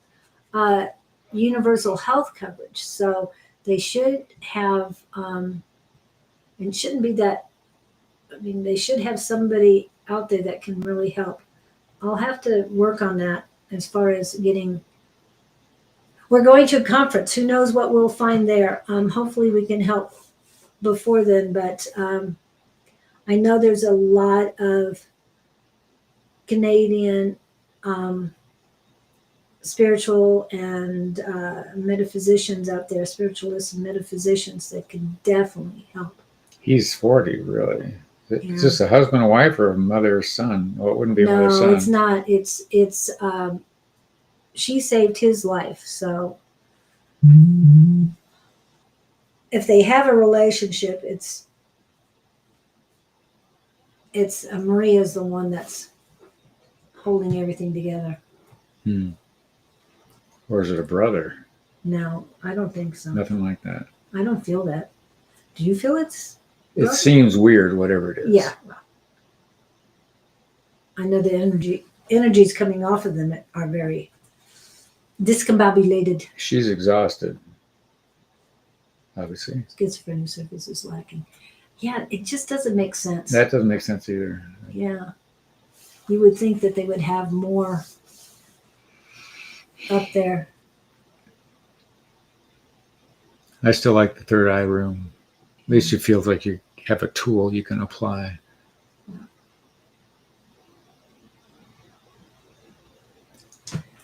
universal health coverage, so they should have. It shouldn't be that. I mean, they should have somebody out there that can really help. I'll have to work on that as far as getting. We're going to a conference. Who knows what we'll find there? Hopefully, we can help before then. But I know there's a lot of Canadian spiritual and metaphysicians out there, spiritualists and metaphysicians that can definitely help. He's 40, really. It's Yeah. just a husband and wife or a mother or son. Well, it wouldn't be mother or son. No, it's not. It's she saved his life. So if they have a relationship, it's Maria's the one that's holding everything together. Or is it a brother? No, I don't think so. Nothing like that. I don't feel that. Do you feel it's? It seems weird, whatever it is. Yeah. I know the energies coming off of them are very discombobulated. She's exhausted, obviously. Schizophrenia service is lacking. Yeah, it just doesn't make sense. That doesn't make sense either. Yeah. You would think that they would have more up there. I still like the third eye room. At least it feels like you have a tool you can apply.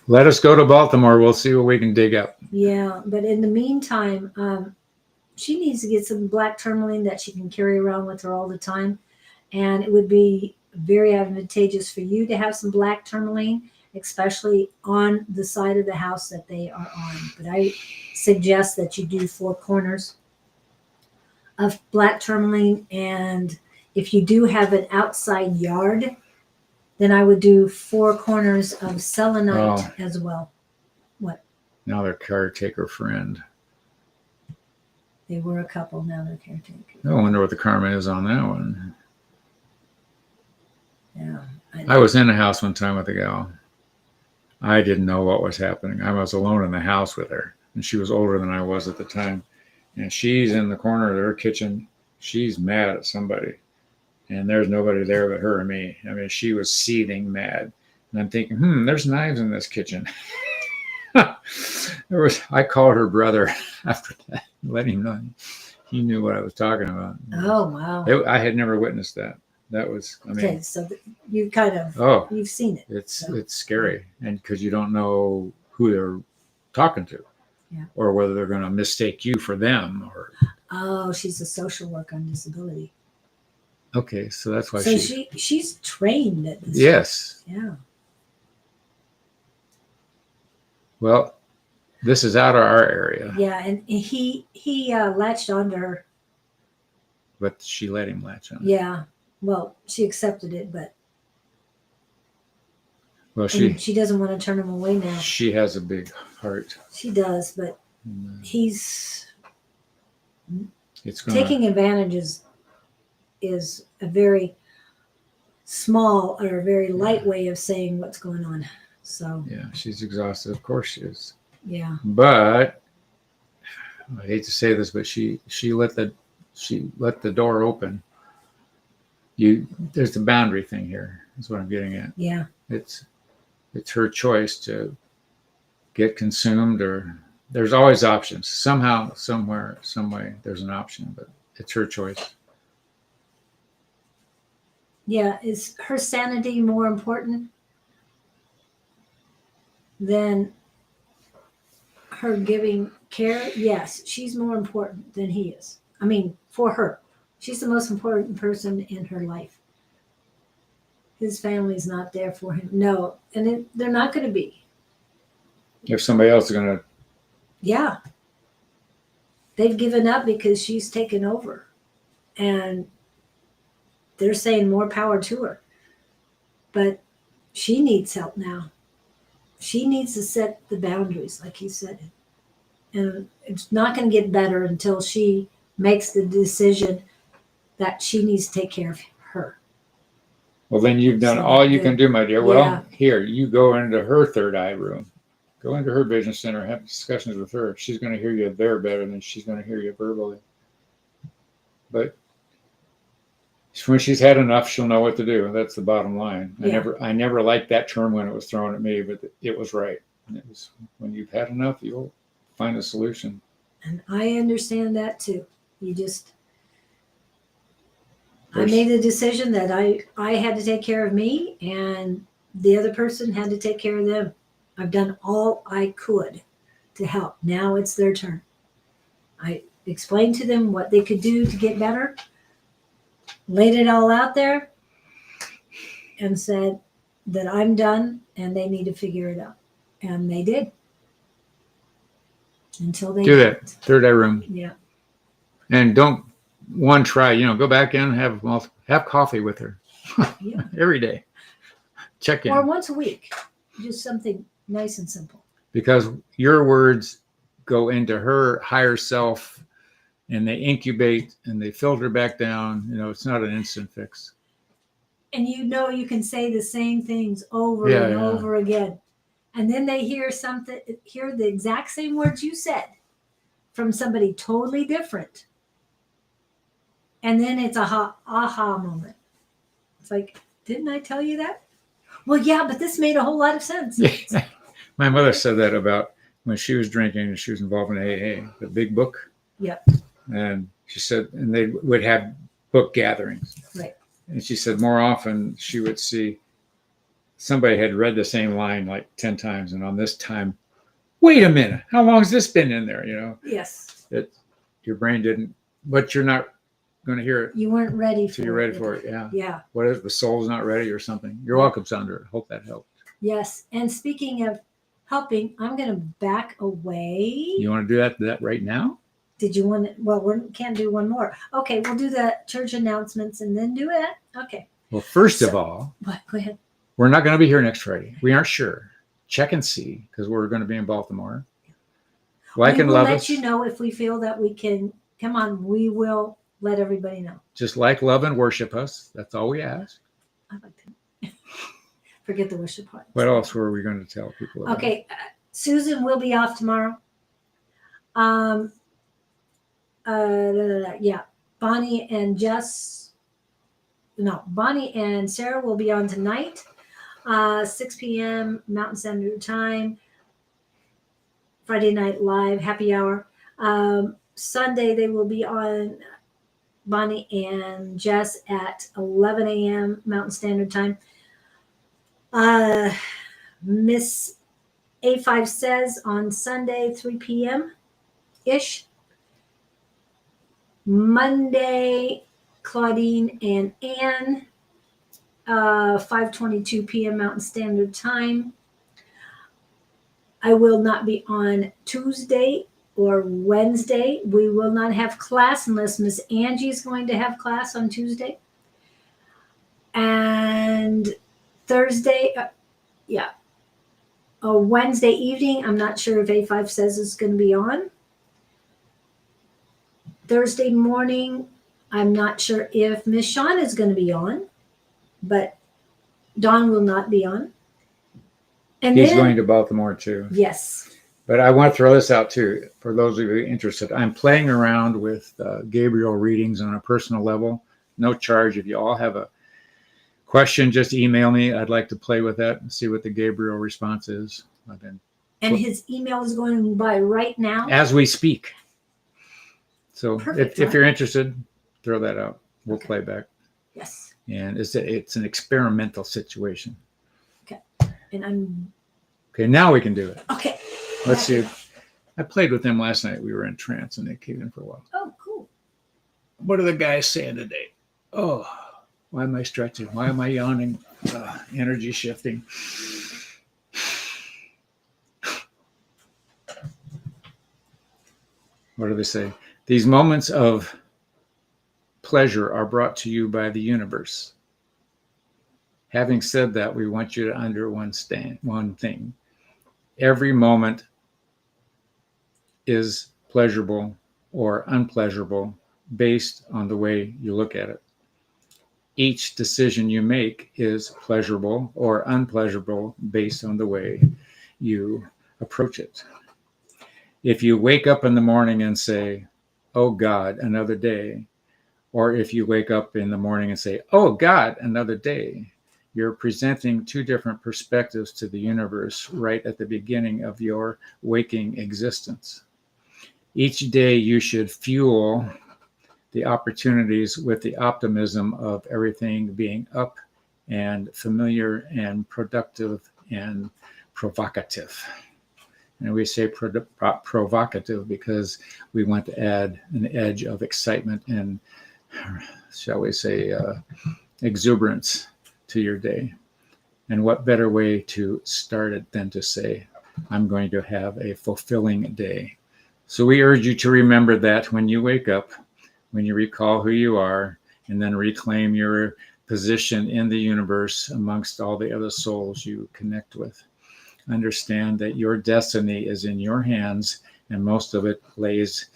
Let us go to Baltimore. We'll see what we can dig up. Yeah, but in the meantime, she needs to get some black tourmaline that she can carry around with her all the time. And it would be very advantageous for you to have some black tourmaline, especially on the side of the house that they are on. But I suggest that you do 4 corners of black tourmaline. And if you do have an outside yard, then I would do 4 corners of selenite as well. What? Now they're caretaker friend. They were a couple, now they're caretaker. I wonder what the karma is on that one. Yeah. I was in a house one time with a gal. I didn't know what was happening. I was alone in the house with her, and she was older than I was at the time. And she's in the corner of her kitchen. She's mad at somebody. And there's nobody there but her and me. I mean, she was seething mad. And I'm thinking, there's knives in this kitchen. I called her brother after that, let him know. He knew what I was talking about. Oh, wow. I had never witnessed that. That was, I mean. Okay, so you kind of, you've seen it. It's scary. And because you don't know who they're talking to. Yeah. Or whether they're going to mistake you for them. Or. Oh, she's a social worker on disability. Okay, so that's why so she's trained at this. Yes. Yeah. Well, this is out of our area. Yeah, and he latched onto her. But she let him latch on. Yeah. Well, she accepted it, but she doesn't want to turn him away now. She has a big heart. She does, but he's taking advantage is a very small or a very light way of saying what's going on. So yeah, she's exhausted. Of course she is. Yeah. But I hate to say this, but she let the door open. There's the boundary thing here. Is what I'm getting at. Yeah. It's her choice to get consumed, or there's always options. Somehow, somewhere, some way, there's an option, but it's her choice. Yeah. Is her sanity more important than her giving care? Yes, she's more important than he is. I mean, for her. She's the most important person in her life. his family's not there for him. No, and they're not going to be. If somebody else is going to. Yeah. They've given up because she's taken over. And they're saying more power to her. But she needs help now. She needs to set the boundaries, like he said. And it's not going to get better until she makes the decision that she needs to take care of her. Well, then you've done So all you good. can do, my dear. Yeah. Well, here, you go into her third eye room. Go into her vision center, have discussions with her. She's going to hear you there better than she's going to hear you verbally. But when she's had enough, she'll know what to do. That's the bottom line. Yeah. I never liked that term when it was thrown at me, but it was right. And it was, when you've had enough, you'll find a solution. And I understand that too. I made the decision that I had to take care of me, and the other person had to take care of them. I've done all I could to help. Now it's their turn. I explained to them what they could do to get better, laid it all out there, and said that I'm done and they need to figure it out. And they did. Until they do that. Third eye room. Yeah. And don't try, go back in and have coffee with her. Yeah. Every day. Check in. Or once a week. Just something nice and simple. Because your words go into her higher self and they incubate and they filter back down. It's not an instant fix. And you can say the same things over and over again. And then they hear the exact same words you said from somebody totally different. And then it's a aha moment. It's like, didn't I tell you that? Well, yeah, but this made a whole lot of sense. Yeah. My mother said that about when she was drinking and she was involved in AA, the big book. Yep. And she said, and they would have book gatherings. Right. And she said more often she would see somebody had read the same line like 10 times. And on this time, wait a minute, how long has this been in there? Yes. That your brain didn't, but you're not going to hear it. You weren't ready for it. So you're ready for it. Yeah. Yeah. What if the soul's not ready or something? You're welcome, Sandra. Hope that helped. Yes. And speaking of helping, I'm going to back away. You want to do that right now? Did you want to? Well, we can't do one more. Okay. We'll do the church announcements and then do it. Okay. Well, first of all, what? Go ahead. We're not going to be here next Friday. We aren't sure. Check and see, because we're going to be in Baltimore. Like and love us. We'll let you know if we feel that we can. Come on, we will let everybody know. Just like, love, and worship us. That's all we ask. I like that. Forget the worship part. What else were we going to tell people about? Okay, Susan will be off tomorrow. Yeah, Bonnie and Sarah will be on tonight, 6 p.m. Mountain Standard Time. Friday Night Live, happy hour. Sunday, they will be on Bonnie and Jess at 11 a.m. Mountain Standard Time. Miss A5 Says on Sunday, 3 p.m.-ish. Monday, Claudine and Ann, 5:22 p.m. Mountain Standard Time. I will not be on Tuesday or Wednesday. We will not have class unless Miss Angie is going to have class on Tuesday. And Thursday, Wednesday evening, I'm not sure if A5 Says it's going to be on. Thursday morning, I'm not sure if Miss Shawn is going to be on, but Don will not be on. And he's going to Baltimore too. Yes. But I want to throw this out too, for those of you interested. I'm playing around with Gabriel readings on a personal level. No charge. If you all have a question, just email me. I'd like to play with that and see what the Gabriel response is. And his email is going by right now? As we speak. So Perfect, if you're interested, throw that out. We'll play back. Yes. And it's an experimental situation. Okay. And Okay, now we can do it. Okay. Let's see. I played with them last night. We were in trance and they came in for a while. Oh, cool. What are the guys saying today? Oh, why am I stretching? Why am I yawning? Energy shifting. What do they say? These moments of pleasure are brought to you by the universe. Having said that, we want you to understand one thing. Every moment is pleasurable or unpleasurable based on the way you look at it. Each decision you make is pleasurable or unpleasurable based on the way you approach it. If you wake up in the morning and say, "Oh God, another day," or if you wake up in the morning and say, "Oh God, another day," you're presenting two different perspectives to the universe right at the beginning of your waking existence. Each day you should fuel the opportunities with the optimism of everything being up and familiar and productive and provocative. And we say provocative because we want to add an edge of excitement and, shall we say, exuberance to your day. And what better way to start it than to say, I'm going to have a fulfilling day. So we urge you to remember that when you wake up, when you recall who you are, and then reclaim your position in the universe amongst all the other souls you connect with. Understand that your destiny is in your hands, and most of it lays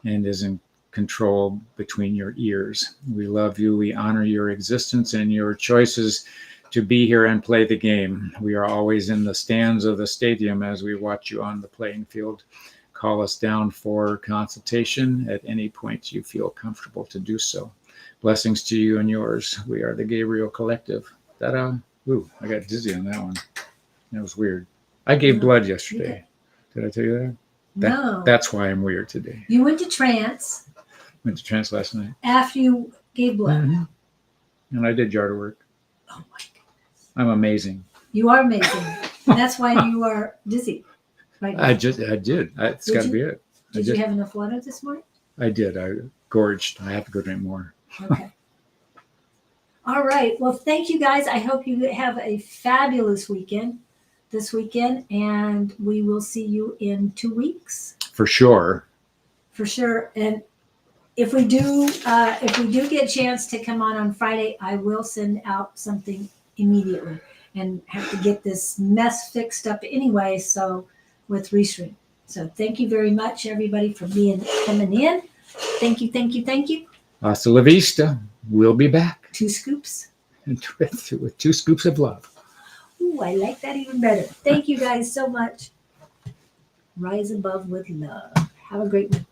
and is in control between your ears. We love you. We honor your existence and your choices to be here and play the game. We are always in the stands of the stadium as we watch you on the playing field. Call us down for consultation at any point you feel comfortable to do so. Blessings to you and yours. We are the Gabriel Collective. Ta-da. Ooh, I got dizzy on that one. That was weird. I gave blood yesterday. Did I tell you that? No. That's why I'm weird today. You went to trance. Went to trance last night. After you gave blood. Mm-hmm. And I did yard work. Oh my goodness. I'm amazing. You are amazing. That's why you are dizzy. Right now. I did. It's got to be it. Did you have enough water this morning? I did. I gorged. I have to go drink more. Okay. All right. Well, thank you guys. I hope you have a fabulous weekend this weekend, and we will see you in 2 weeks. For sure. For sure. And if we do get a chance to come on Friday, I will send out something immediately and have to get this mess fixed up anyway. So with Restream. So thank you very much, everybody, for coming in. Thank you. Hasta la vista. We'll be back. 2 scoops. With 2 scoops of love. Ooh, I like that even better. Thank you guys so much. Rise above with love. Have a great week.